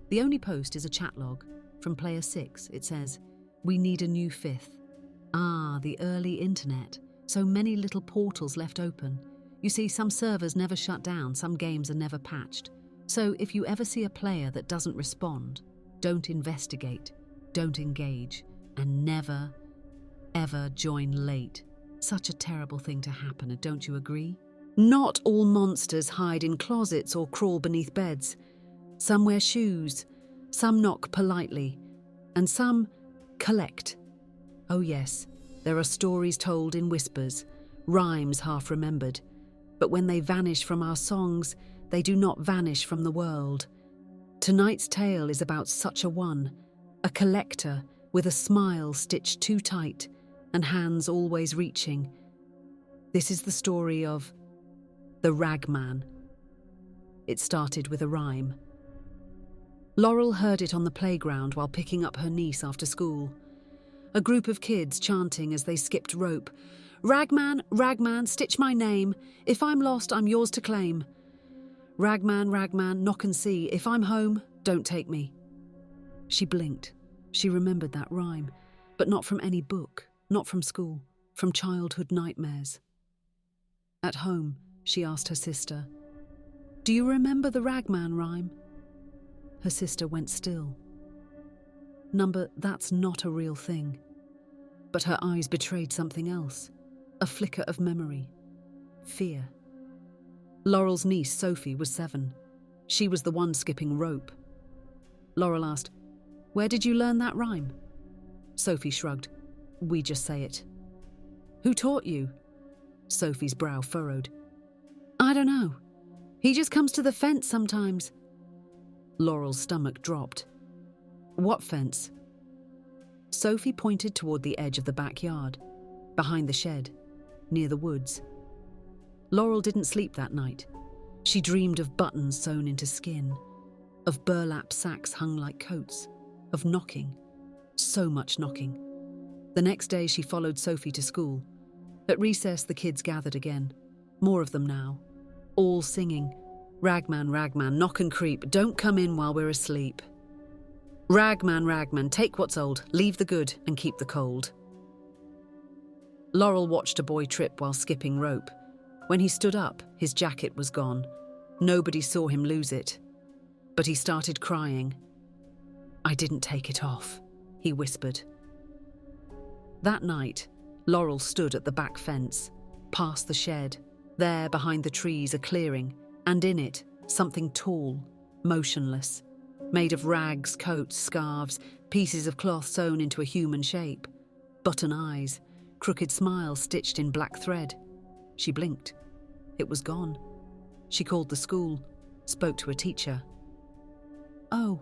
The only post is a chat log. From Player 6, it says, We need a new fifth. Ah, the early internet. So many little portals left open. You see, some servers never shut down, some games are never patched. So if you ever see a player that doesn't respond, don't investigate, don't engage, and never, ever join late. Such a terrible thing to happen, don't you agree? Not all monsters hide in closets or crawl beneath beds. Some wear shoes, some knock politely, and some collect. Oh yes, there are stories told in whispers, rhymes half remembered, but when they vanish from our songs, they do not vanish from the world. Tonight's tale is about such a one, a collector with a smile stitched too tight and hands always reaching. This is the story of the Ragman. It started with a rhyme. Laurel heard it on the playground while picking up her niece after school. A group of kids chanting as they skipped rope. Ragman, Ragman, stitch my name. If I'm lost, I'm yours to claim. Ragman, Ragman, knock and see. If I'm home, don't take me. She blinked. She remembered that rhyme, but not from any book, not from school, from childhood nightmares. At home, she asked her sister, Do you remember the Ragman rhyme? Her sister went still. Number, that's not a real thing. But her eyes betrayed something else, a flicker of memory, fear. Laurel's niece, Sophie, was 7. She was the one skipping rope. Laurel asked, Where did you learn that rhyme? Sophie shrugged. We just say it. Who taught you? Sophie's brow furrowed. I don't know. He just comes to the fence sometimes. Laurel's stomach dropped. What fence? Sophie pointed toward the edge of the backyard, behind the shed, near the woods. Laurel didn't sleep that night. She dreamed of buttons sewn into skin, of burlap sacks hung like coats, of knocking, so much knocking. The next day she followed Sophie to school. At recess the kids gathered again, more of them now, all singing, Ragman, Ragman, knock and creep, don't come in while we're asleep. Ragman, Ragman, take what's old, leave the good and keep the cold. Laurel watched a boy trip while skipping rope. When he stood up, his jacket was gone. Nobody saw him lose it. But he started crying. I didn't take it off, he whispered. That night, Laurel stood at the back fence, past the shed. There, behind the trees, a clearing, and in it, something tall, motionless, made of rags, coats, scarves, pieces of cloth sewn into a human shape, button eyes, crooked smile stitched in black thread. She blinked. It was gone. She called the school, spoke to a teacher. Oh,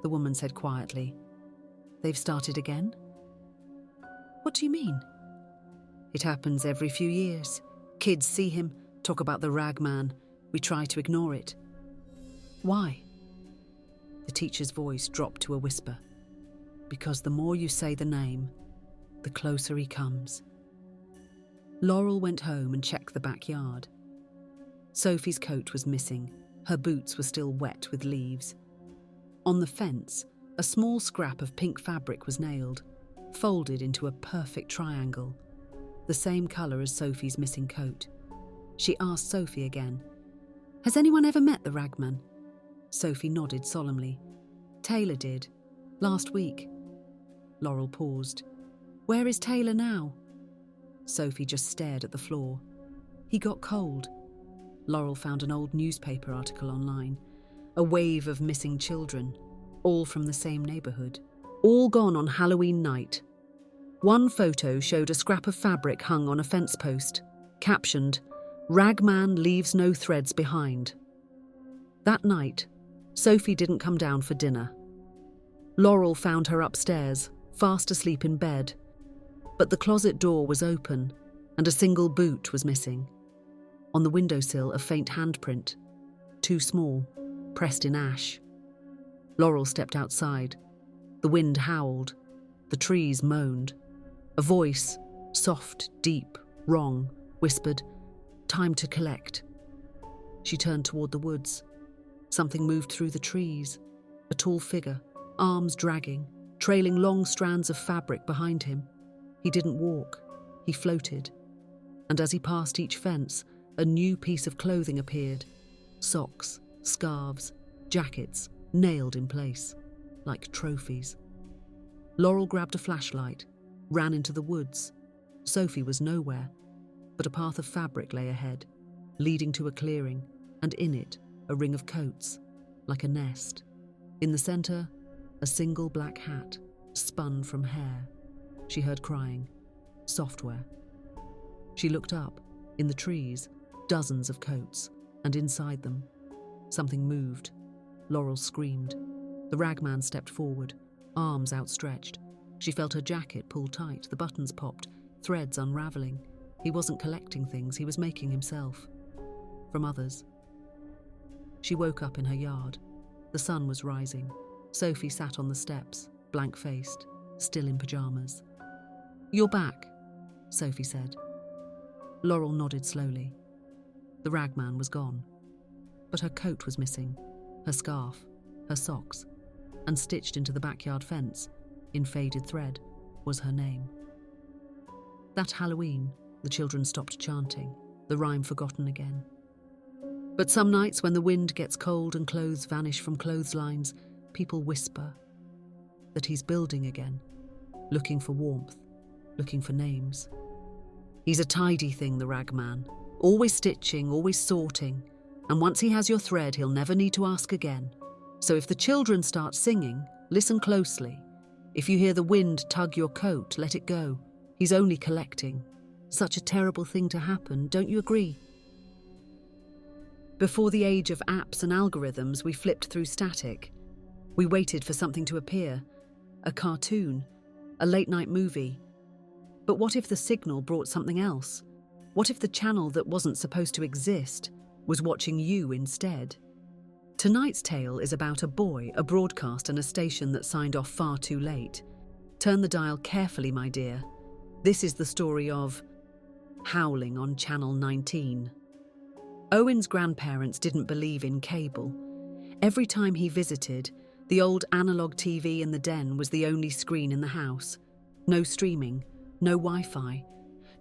the woman said quietly. They've started again? What do you mean? It happens every few years. Kids see him, talk about the Ragman. We try to ignore it. Why? The teacher's voice dropped to a whisper. Because the more you say the name, the closer he comes. Laurel went home and checked the backyard. Sophie's coat was missing. Her boots were still wet with leaves. On the fence, a small scrap of pink fabric was nailed, folded into a perfect triangle, the same colour as Sophie's missing coat. She asked Sophie again, Has anyone ever met the Ragman? Sophie nodded solemnly. Taylor did, last week. Laurel paused. Where is Taylor now? Sophie just stared at the floor. He got cold. Laurel found an old newspaper article online. A wave of missing children. all from the same neighborhood. All gone on Halloween night. One photo showed a scrap of fabric hung on a fence post, captioned, "Ragman leaves no threads behind." That night, Sophie didn't come down for dinner. Laurel found her upstairs, fast asleep in bed, but the closet door was open and a single boot was missing. On the windowsill, a faint handprint, too small, pressed in ash. Laurel stepped outside. The wind howled. The trees moaned. A voice, soft, deep, wrong, whispered, "Time to collect." She turned toward the woods. Something moved through the trees. A tall figure, arms dragging, trailing long strands of fabric behind him. He didn't walk. He floated. And as he passed each fence, a new piece of clothing appeared. Socks, scarves, jackets, nailed in place, like trophies. Laurel grabbed a flashlight, ran into the woods. Sophie was nowhere, but a path of fabric lay ahead, leading to a clearing, and in it, a ring of coats, like a nest. In the center, a single black hat, spun from hair. She heard crying, software. She looked up. In the trees, dozens of coats, and inside them, something moved. Laurel screamed. The ragman stepped forward, arms outstretched. She felt her jacket pull tight, the buttons popped, threads unraveling. He wasn't collecting things, he was making himself. From others. She woke up in her yard. The sun was rising. Sophie sat on the steps, blank-faced, still in pajamas. "You're back," Sophie said. Laurel nodded slowly. The ragman was gone. But her coat was missing, her scarf, her socks, and stitched into the backyard fence, in faded thread, was her name. That Halloween, the children stopped chanting, the rhyme forgotten again. But some nights when the wind gets cold and clothes vanish from clotheslines, people whisper that he's building again, looking for warmth, looking for names. He's a tidy thing, the ragman, always stitching, always sorting, and once he has your thread, he'll never need to ask again. So if the children start singing, listen closely. If you hear the wind tug your coat, let it go. He's only collecting. Such a terrible thing to happen, don't you agree? Before the age of apps and algorithms, we flipped through static. We waited for something to appear, a cartoon, a late-night movie. But what if the signal brought something else? What if the channel that wasn't supposed to exist was watching you instead? Tonight's tale is about a boy, a broadcast, and a station that signed off far too late. Turn the dial carefully, my dear. This is the story of Howling on Channel 19. Owen's grandparents didn't believe in cable. Every time he visited, the old analog TV in the den was the only screen in the house. No streaming, no Wi-Fi,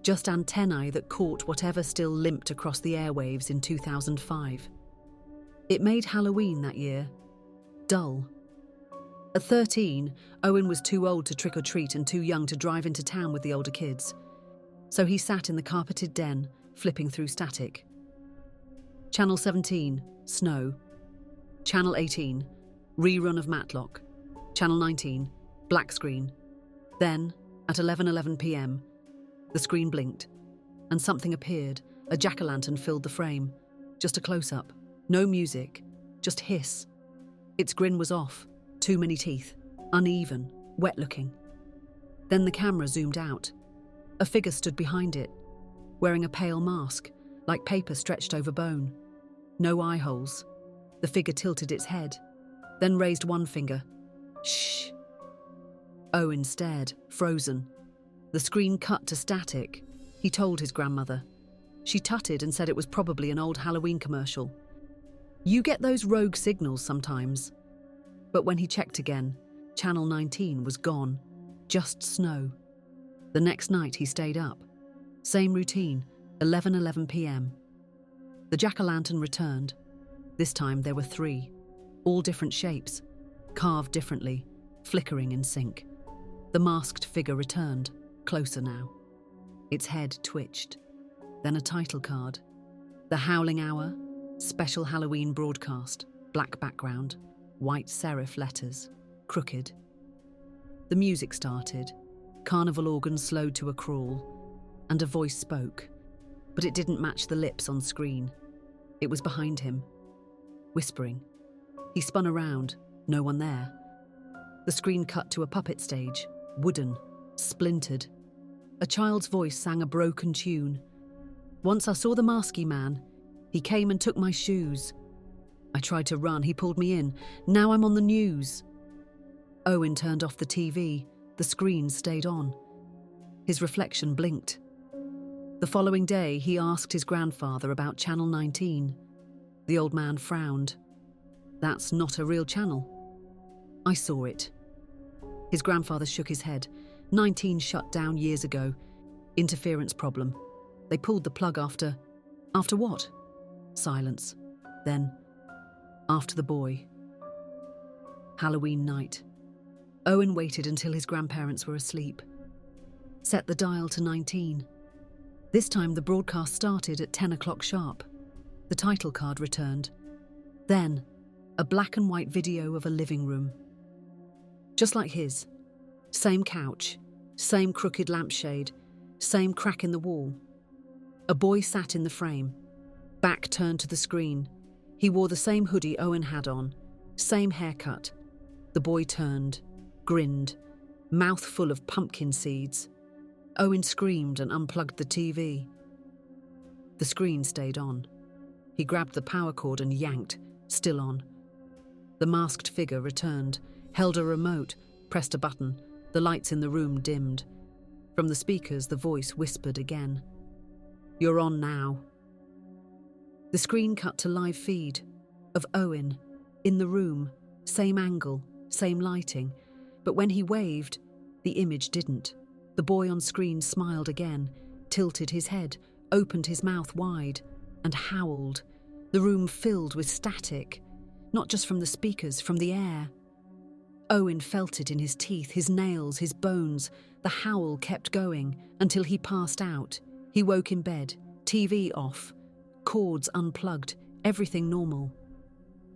just antennae that caught whatever still limped across the airwaves in 2005. It made Halloween that year dull. At 13, Owen was too old to trick or treat and too young to drive into town with the older kids. So he sat in the carpeted den, flipping through static. Channel 17, Snow. Channel 18, rerun of Matlock. Channel 19, black screen. Then, at 11:11 p.m, the screen blinked, and something appeared. A jack-o'-lantern filled the frame. Just a close-up. No music, just hiss. Its grin was off. Too many teeth. Uneven, wet-looking. Then the camera zoomed out. A figure stood behind it, wearing a pale mask, like paper stretched over bone. No eye holes. The figure tilted its head, then raised one finger. Shh. Owen stared, frozen. The screen cut to static. He told his grandmother. She tutted and said it was probably an old Halloween commercial. You get those rogue signals sometimes. But when he checked again, Channel 19 was gone. Just snow. The next night he stayed up. Same routine, 11:11 p.m. The jack-o'-lantern returned. This time there were 3, all different shapes, carved differently, flickering in sync. The masked figure returned, closer now. Its head twitched. Then a title card. The Howling Hour, special Halloween broadcast, black background. white serif letters, crooked. The music started, carnival organs slowed to a crawl, and a voice spoke, but it didn't match the lips on screen. It was behind him, whispering. He spun around, no one there. The screen cut to a puppet stage, wooden, splintered. A child's voice sang a broken tune. Once I saw the masky man. He came and took my shoes. I tried to run, he pulled me in. Now I'm on the news. Owen turned off the TV. The screen stayed on. His reflection blinked. The following day, he asked his grandfather about Channel 19. The old man frowned. That's not a real channel. I saw it. His grandfather shook his head. 19 shut down years ago. Interference problem. They pulled the plug after what? Silence. Then, after the boy. Halloween night. Owen waited until his grandparents were asleep. Set the dial to 19. This time the broadcast started at 10 o'clock sharp. The title card returned. Then, a black and white video of a living room. Just like his. Same couch, same crooked lampshade, same crack in the wall. A boy sat in the frame, back turned to the screen. He wore the same hoodie Owen had on, same haircut. The boy turned, grinned, mouth full of pumpkin seeds. Owen screamed and unplugged the TV. The screen stayed on. He grabbed the power cord and yanked, still on. The masked figure returned, held a remote, pressed a button. The lights in the room dimmed. From the speakers, the voice whispered again. You're on now. The screen cut to live feed of Owen in the room, same angle, same lighting. But when he waved, the image didn't. The boy on screen smiled again, tilted his head, opened his mouth wide, and howled. The room filled with static, not just from the speakers, from the air. Owen felt it in his teeth, his nails, his bones. The howl kept going until he passed out. He woke in bed, TV off, cords unplugged, everything normal.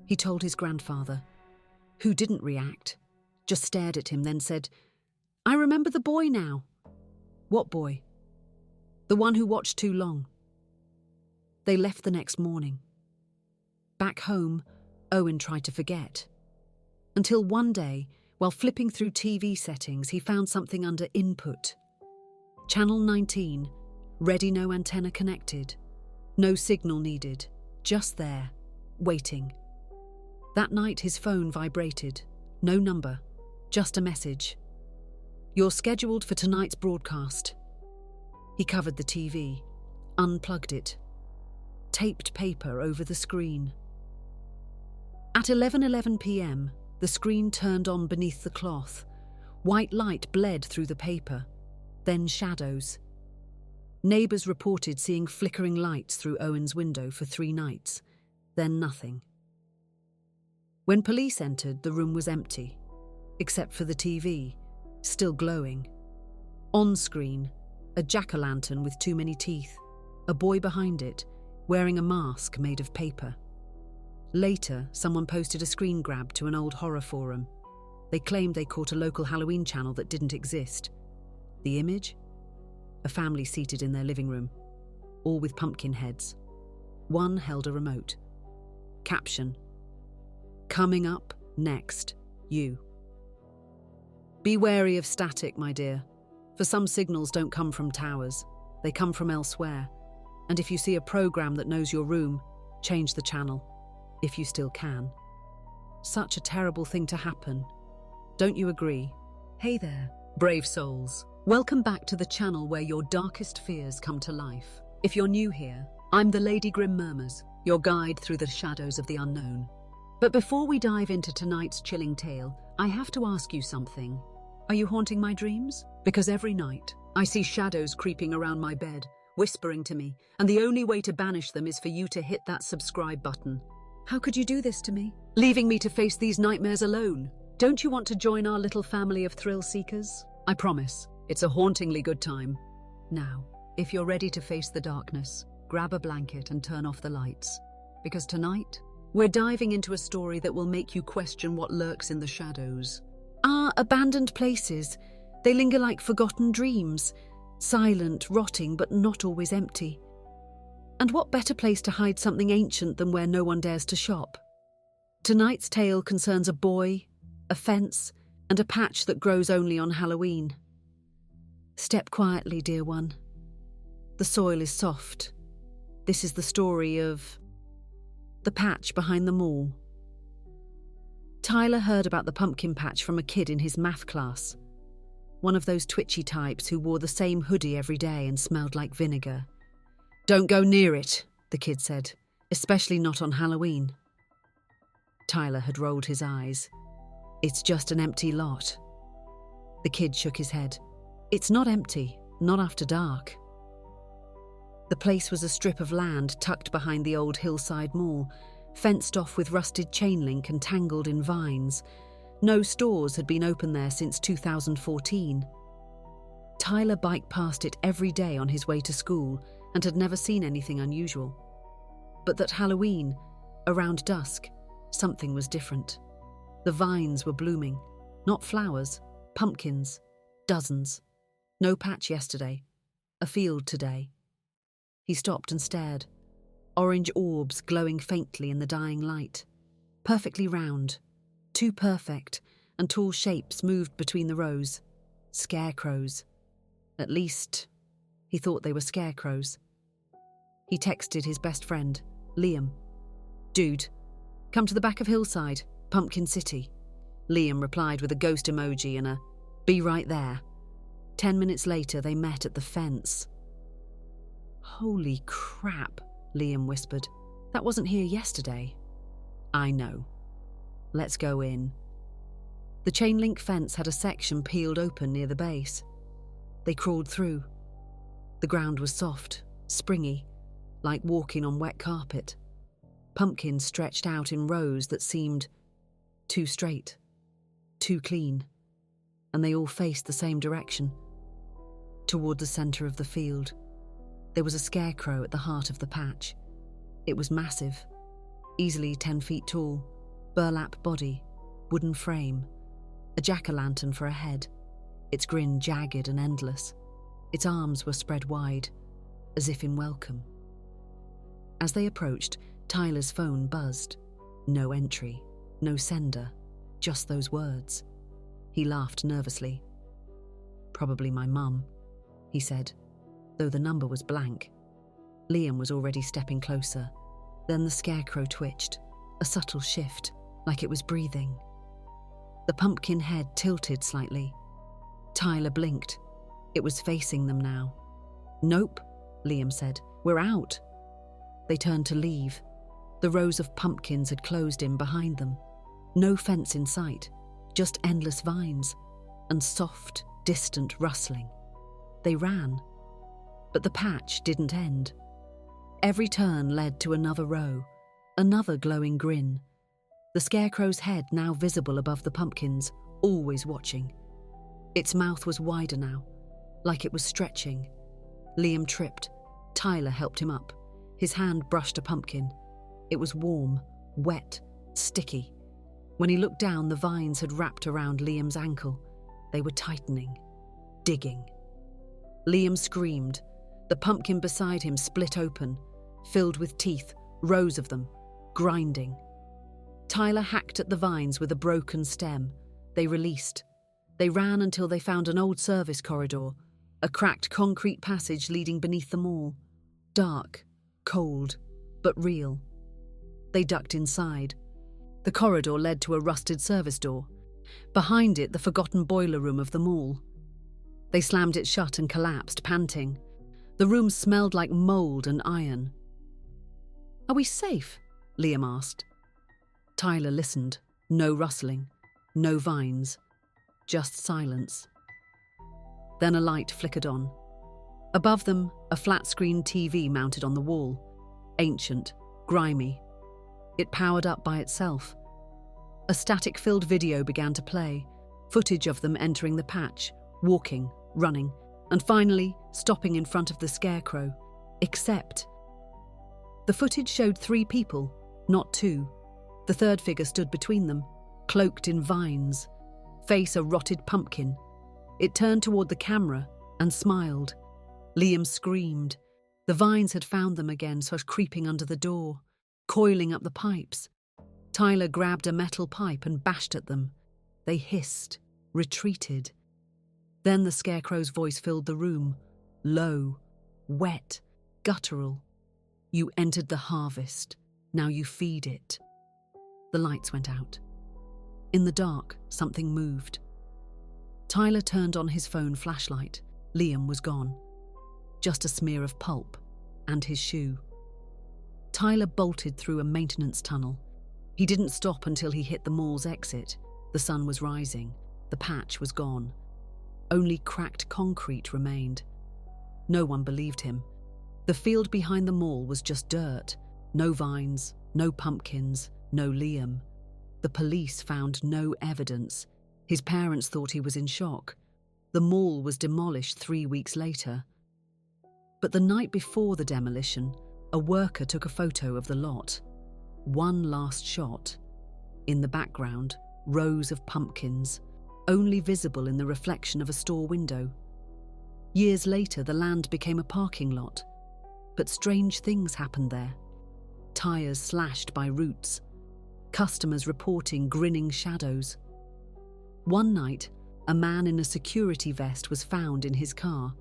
He told his grandfather, who didn't react, just stared at him, then said, I remember the boy now. What boy? The one who watched too long. They left the next morning. Back home, Owen tried to forget. Until one day, while flipping through TV settings, he found something under Input. Channel 19, ready, no antenna connected. No signal needed, just there, waiting. That night his phone vibrated. No number, just a message. You're scheduled for tonight's broadcast. He covered the TV, unplugged it. Taped paper over the screen. At 11:11 p.m, the screen turned on beneath the cloth. White light bled through the paper, then shadows. Neighbours reported seeing flickering lights through Owen's window for 3 nights, then nothing. When police entered, the room was empty, except for the TV, still glowing. On screen, a jack-o'-lantern with too many teeth, a boy behind it, wearing a mask made of paper. Later, someone posted a screen grab to an old horror forum. They claimed they caught a local Halloween channel that didn't exist. The image? A family seated in their living room, all with pumpkin heads. One held a remote. Caption: Coming up next, you. Be wary of static, my dear. For some signals don't come from towers. They come from elsewhere. And if you see a program that knows your room, change the channel. If you still can. Such a terrible thing to happen. Don't you agree? Hey there, brave souls. Welcome back to the channel where your darkest fears come to life. If you're new here, I'm the Lady Grim Murmurs, your guide through the shadows of the unknown. But before we dive into tonight's chilling tale, I have to ask you something. Are you haunting my dreams? Because every night, I see shadows creeping around my bed, whispering to me, and the only way to banish them is for you to hit that subscribe button. How could you do this to me? Leaving me to face these nightmares alone? Don't you want to join our little family of thrill seekers? I promise, it's a hauntingly good time. Now, if you're ready to face the darkness, grab a blanket and turn off the lights. Because tonight, We're diving into a story that will make you question what lurks in the shadows. Abandoned places. They linger like forgotten dreams, silent, rotting, but not always empty. And what better place to hide something ancient than where no one dares to shop? Tonight's tale concerns a boy, a fence, and a patch that grows only on Halloween. Step quietly, dear one. The soil is soft. This is the story of the patch behind the mall. Tyler heard about the pumpkin patch from a kid in his math class. One of those twitchy types who wore the same hoodie every day and smelled like vinegar. "Don't go near it," the kid said, "especially not on Halloween." Tyler had rolled his eyes. "It's just an empty lot." The kid shook his head. "It's not empty, not after dark." The place was a strip of land tucked behind the old hillside mall, fenced off with rusted chain link and tangled in vines. No stores had been open there since 2014. Tyler biked past it every day on his way to school and had never seen anything unusual. But that Halloween, around dusk, something was different. The vines were blooming, not flowers, pumpkins, dozens. No patch yesterday, a field today. He stopped and stared, orange orbs glowing faintly in the dying light. Perfectly round, too perfect, and tall shapes moved between the rows. Scarecrows. At least, he thought they were scarecrows. He texted his best friend, Liam. "Dude, come to the back of Hillside, Pumpkin City." Liam replied with a ghost emoji and a "be right there." 10 minutes later, they met at the fence. "Holy crap," Liam whispered. "That wasn't here yesterday." "I know. Let's go in." The chain link fence had a section peeled open near the base. They crawled through. The ground was soft, springy, like walking on wet carpet. Pumpkins stretched out in rows that seemed too straight, too clean, and they all faced the same direction, toward the center of the field. There was a scarecrow at the heart of the patch. It was massive, easily 10 feet tall, burlap body, wooden frame, a jack-o'-lantern for a head, its grin jagged and endless. Its arms were spread wide, as if in welcome. As they approached, Tyler's phone buzzed. No entry, no sender, just those words. He laughed nervously. "Probably my mum," he said, though the number was blank. Liam was already stepping closer. Then the scarecrow twitched, a subtle shift, like it was breathing. The pumpkin head tilted slightly. Tyler blinked. It was facing them now. "Nope," Liam said. "We're out." They turned to leave. The rows of pumpkins had closed in behind them. No fence in sight, just endless vines and soft, distant rustling. They ran. But the patch didn't end. Every turn led to another row, another glowing grin. The scarecrow's head now visible above the pumpkins, always watching. Its mouth was wider now, like it was stretching. Liam tripped. Tyler helped him up. His hand brushed a pumpkin. It was warm, wet, sticky. When he looked down, the vines had wrapped around Liam's ankle. They were tightening, digging. Liam screamed. The pumpkin beside him split open, filled with teeth, rows of them, grinding. Tyler hacked at the vines with a broken stem. They released. They ran until they found an old service corridor, a cracked concrete passage leading beneath the mall. Dark, cold, but real. They ducked inside. The corridor led to a rusted service door. Behind it, the forgotten boiler room of the mall. They slammed it shut and collapsed, panting. The room smelled like mold and iron. "Are we safe?" Liam asked. Tyler listened. No rustling, no vines, just silence. Then a light flickered on. Above them, a flat-screen TV mounted on the wall. Ancient, grimy. It powered up by itself. A static-filled video began to play, footage of them entering the patch, walking, running, and finally stopping in front of the scarecrow. Except the footage showed 3 people, not 2, The third figure stood between them, cloaked in vines, face a rotted pumpkin. It turned toward the camera and smiled. Liam screamed. The vines had found them again, so creeping under the door, coiling up the pipes. Tyler grabbed a metal pipe and bashed at them. They hissed, retreated. Then the scarecrow's voice filled the room, low, wet, guttural. You entered the harvest. Now you feed it. The lights went out. In the dark, something moved. Tyler turned on his phone flashlight. Liam was gone. Just a smear of pulp and his shoe. Tyler bolted through a maintenance tunnel. He didn't stop until he hit the mall's exit. The sun was rising. The patch was gone. Only cracked concrete remained. No one believed him. The field behind the mall was just dirt. No vines, no pumpkins, no Liam. The police found no evidence. His parents thought he was in shock. The mall was demolished 3 weeks later. But the night before the demolition, a worker took a photo of the lot. One last shot. In the background, rows of pumpkins, only visible in the reflection of a store window. Years later, the land became a parking lot. But strange things happened there. Tires slashed by roots. Customers reporting grinning shadows. One night, a man in a security vest was found in his car,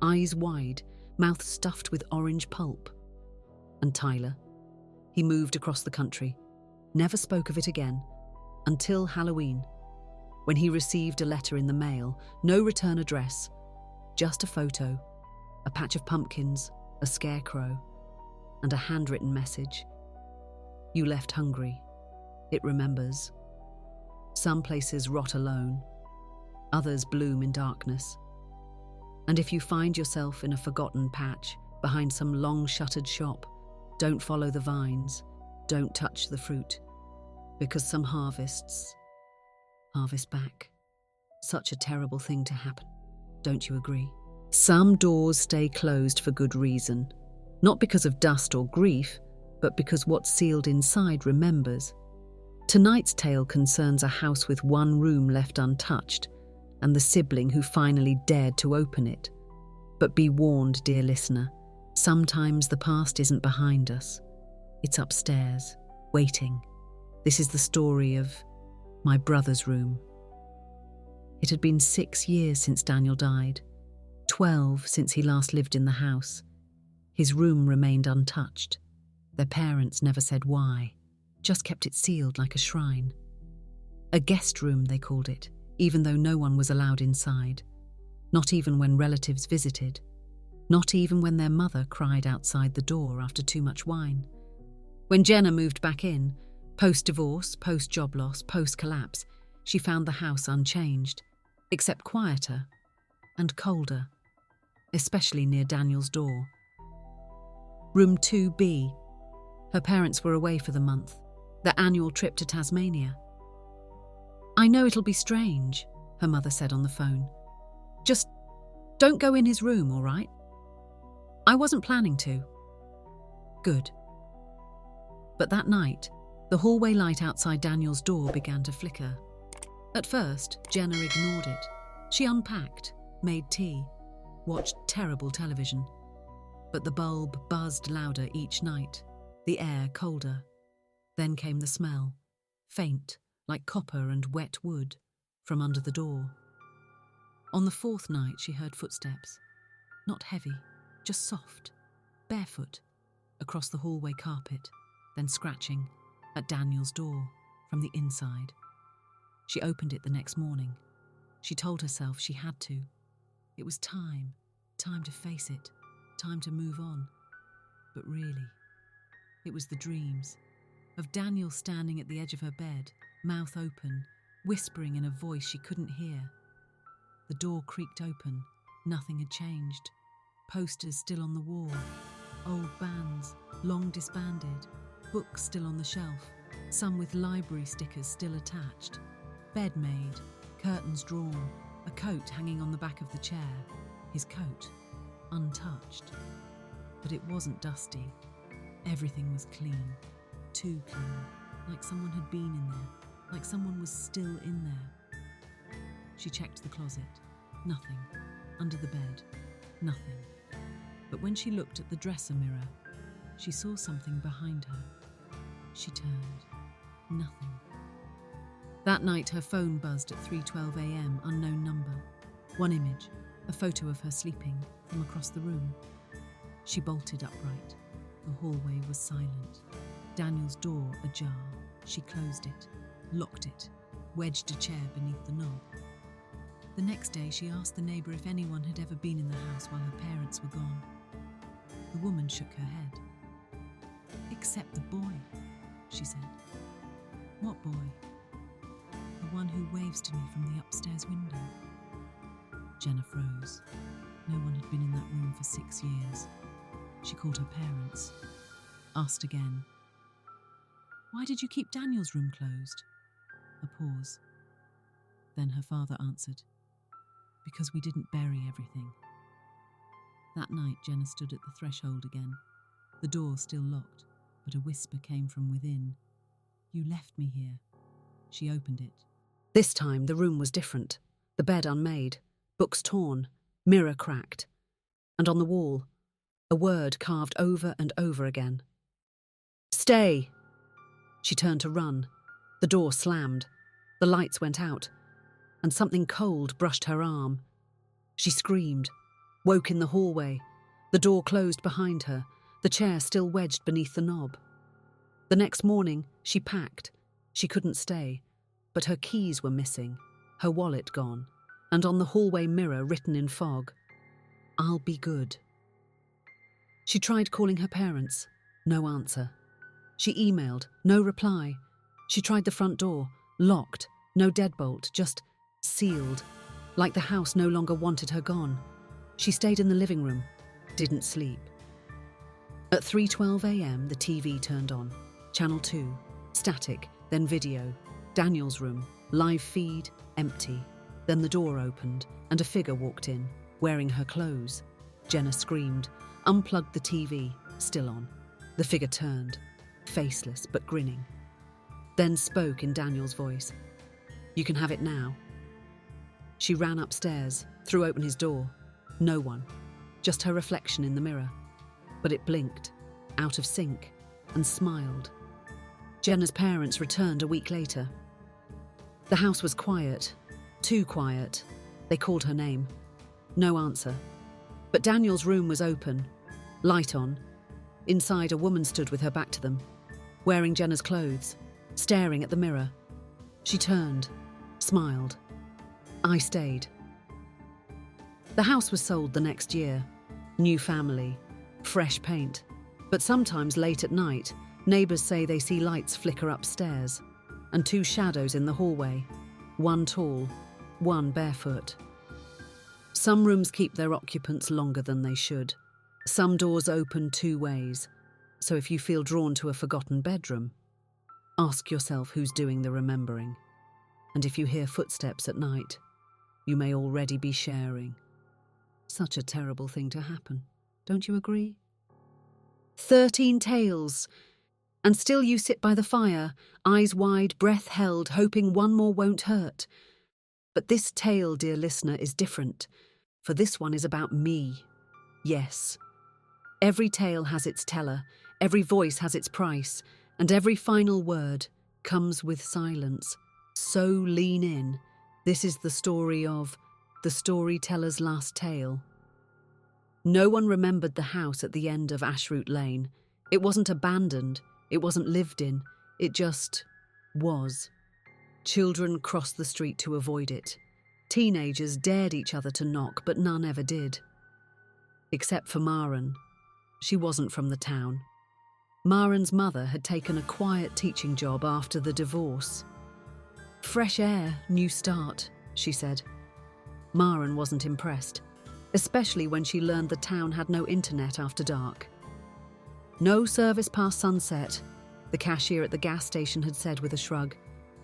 eyes wide, mouth stuffed with orange pulp. And Tyler? He moved across the country, never spoke of it again, until Halloween, when he received a letter in the mail, no return address, just a photo, a patch of pumpkins, a scarecrow, and a handwritten message. You left hungry. It remembers. Some places rot alone. Others bloom in darkness. And if you find yourself in a forgotten patch, behind some long-shuttered shop, don't follow the vines, don't touch the fruit, because some harvest back. Such a terrible thing to happen. Don't you agree? Some doors stay closed for good reason, not because of dust or grief, but because what's sealed inside remembers. Tonight's tale concerns a house with one room left untouched, and the sibling who finally dared to open it. But be warned, dear listener, sometimes the past isn't behind us. It's upstairs, waiting. This is the story of my brother's room. It had been 6 years since Daniel died, 12 since he last lived in the house. His room remained untouched. Their parents never said why, just kept it sealed like a shrine. A guest room, they called it, even though no one was allowed inside. Not even when relatives visited. Not even when their mother cried outside the door after too much wine. When Jenna moved back in, post-divorce, post-job loss, post-collapse, she found the house unchanged, except quieter and colder, especially near Daniel's door. Room 2B. Her parents were away for the month, their annual trip to Tasmania. I know it'll be strange, her mother said on the phone. Just don't go in his room, all right? I wasn't planning to. Good. But that night, the hallway light outside Daniel's door began to flicker. At first, Jenna ignored it. She unpacked, made tea, watched terrible television. But the bulb buzzed louder each night, the air colder. Then came the smell, faint, like copper and wet wood, from under the door. On the 4th night, she heard footsteps. Not heavy, just soft, barefoot, across the hallway carpet, then scratching at Daniel's door from the inside. She opened it the next morning. She told herself she had to. It was time to face it, time to move on. But really, it was the dreams of Daniel standing at the edge of her bed, mouth open, whispering in a voice she couldn't hear. The door creaked open. Nothing had changed. Posters still on the wall. Old bands, long disbanded. Books still on the shelf, some with library stickers still attached. Bed made, curtains drawn, a coat hanging on the back of the chair. His coat, untouched. But it wasn't dusty. Everything was clean. Too clean. like someone had been in there, like someone was still in there. She checked the closet. Nothing. Under the bed. Nothing. But when she looked at the dresser mirror, she saw something behind her. She turned. Nothing. That night, her phone buzzed at 3:12 a.m., unknown number. One image, a photo of her sleeping, from across the room. She bolted upright. The hallway was silent. Daniel's door ajar. She closed it, locked it, wedged a chair beneath the knob. The next day, she asked the neighbour if anyone had ever been in the house while her parents were gone. The woman shook her head. "Except the boy," she said. "What boy?" "The one who waves to me from the upstairs window." Jenna froze. No one had been in that room for 6 years. She called her parents. Asked again. "Why did you keep Daniel's room closed?" A pause. Then her father answered. "Because we didn't bury everything." That night, Jenna stood at the threshold again. The door still locked, but a whisper came from within. "You left me here." She opened it. This time, the room was different. The bed unmade, books torn, mirror cracked. And on the wall, a word carved over and over again. "Stay!" She turned to run. The door slammed. The lights went out, and something cold brushed her arm. She screamed, woke in the hallway. The door closed behind her, the chair still wedged beneath the knob. The next morning, she packed. She couldn't stay, but her keys were missing, her wallet gone, and on the hallway mirror written in fog, "I'll be good." She tried calling her parents. No answer. She emailed. No reply. She tried the front door. Locked. No deadbolt. Just sealed. Like the house no longer wanted her gone. She stayed in the living room. Didn't sleep. At 3:12 a.m, the TV turned on. Channel 2. Static. Then video. Daniel's room. Live feed. Empty. Then the door opened, and a figure walked in, wearing her clothes. Jenna screamed, unplugged the TV, still on. The figure turned, faceless but grinning. Then spoke in Daniel's voice. "You can have it now." She ran upstairs, threw open his door. No one, just her reflection in the mirror. But it blinked, out of sync, and smiled. Jenna's parents returned a week later. The house was quiet, too quiet. They called her name. No answer. But Daniel's room was open, light on. Inside, a woman stood with her back to them, wearing Jenna's clothes, staring at the mirror. She turned, smiled. I stayed. The house was sold the next year. New family, fresh paint. But sometimes late at night, neighbours say they see lights flicker upstairs, and two shadows in the hallway, one tall, one barefoot. Some rooms keep their occupants longer than they should. Some doors open two ways. So if you feel drawn to a forgotten bedroom, ask yourself who's doing the remembering. And if you hear footsteps at night, you may already be sharing. Such a terrible thing to happen, don't you agree? 13 tales. And still you sit by the fire, eyes wide, breath held, hoping one more won't hurt. But this tale, dear listener, is different, for this one is about me. Yes. Every tale has its teller, every voice has its price, and every final word comes with silence. So lean in. This is the story of the storyteller's last tale. No one remembered the house at the end of Ashroot Lane. It wasn't abandoned, it wasn't lived in, it just was. Children crossed the street to avoid it. Teenagers dared each other to knock, but none ever did. Except for Maren. She wasn't from the town. Maren's mother had taken a quiet teaching job after the divorce. Fresh air, new start, she said. Maren wasn't impressed, especially when she learned the town had no internet after dark. No service past sunset, the cashier at the gas station had said with a shrug.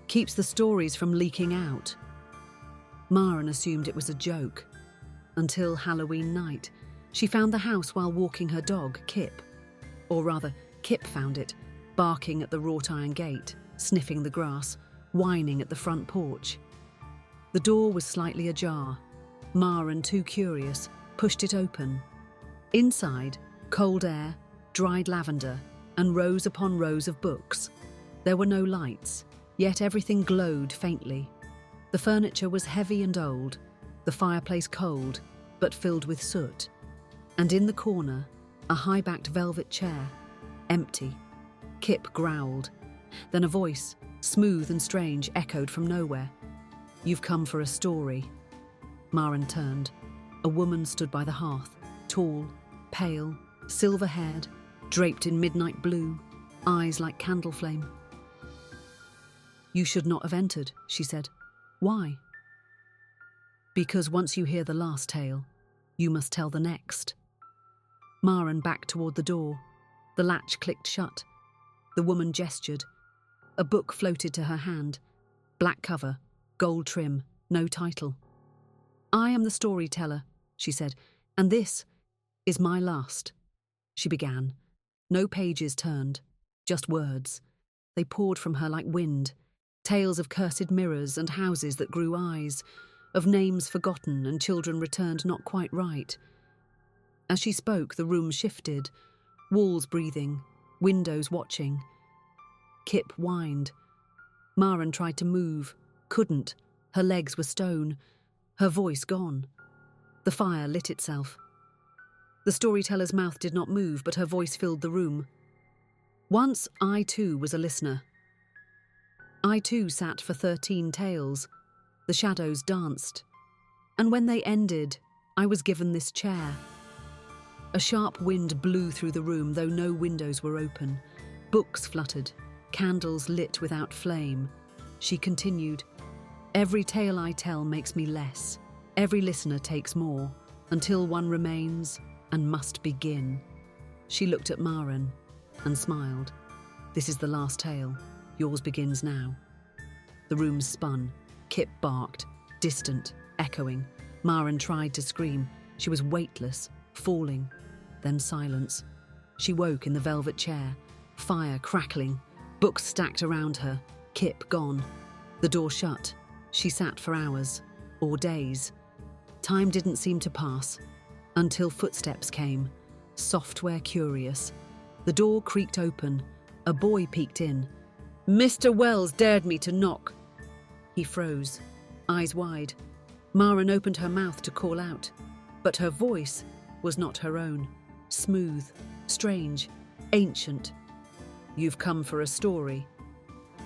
Keeps the stories from leaking out. Maren assumed it was a joke. Until Halloween night, she found the house while walking her dog, Kip. Or rather, Kip found it, barking at the wrought iron gate. sniffing the grass, whining at the front porch. The door was slightly ajar. Maren, too curious, pushed it open. Inside, cold air, dried lavender, and rows upon rows of books. There were no lights, yet everything glowed faintly. The furniture was heavy and old, the fireplace cold, but filled with soot. And in the corner, a high-backed velvet chair, empty. Kip growled. Then a voice, smooth and strange, echoed from nowhere. "You've come for a story." Maren turned. A woman stood by the hearth, tall, pale, silver-haired, draped in midnight blue, eyes like candle flame. "You should not have entered," she said. "Why?" "Because once you hear the last tale, you must tell the next." Maren backed toward the door. The latch clicked shut. The woman gestured. A book floated to her hand. Black cover, gold trim, no title. "I am the storyteller," she said, "and this is my last." She began. No pages turned, just words. They poured from her like wind. Tales of cursed mirrors and houses that grew eyes, of names forgotten and children returned not quite right. As she spoke, the room shifted, walls breathing, windows watching. Kip whined. Maren tried to move, couldn't. Her legs were stone, her voice gone. The fire lit itself. The storyteller's mouth did not move, but her voice filled the room. Once I too was a listener. I too sat for 13 tales. The shadows danced. And when they ended, I was given this chair. A sharp wind blew through the room, though no windows were open. Books fluttered, candles lit without flame. She continued, "Every tale I tell makes me less. Every listener takes more, until one remains and must begin." She looked at Maren and smiled. "This is the last tale. Yours begins now." The room spun. Kip barked, distant, echoing. Maren tried to scream. She was weightless, falling. Then silence. She woke in the velvet chair. Fire crackling. Books stacked around her. Kip gone. The door shut. She sat for hours, or days. Time didn't seem to pass, until footsteps came, software curious. The door creaked open. A boy peeked in. "Mr. Wells dared me to knock." He froze, eyes wide. Maren opened her mouth to call out, but her voice was not her own. Smooth, strange, ancient. "You've come for a story."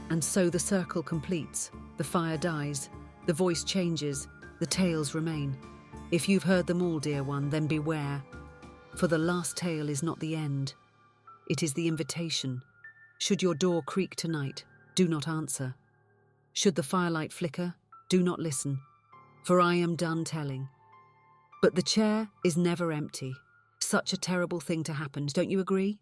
And so the circle completes. The fire dies, the voice changes, the tales remain. If you've heard them all, dear one, then beware. For the last tale is not the end. It is the invitation. Should your door creak tonight, do not answer. Should the firelight flicker, do not listen. For I am done telling. But the chair is never empty. Such a terrible thing to happen, don't you agree?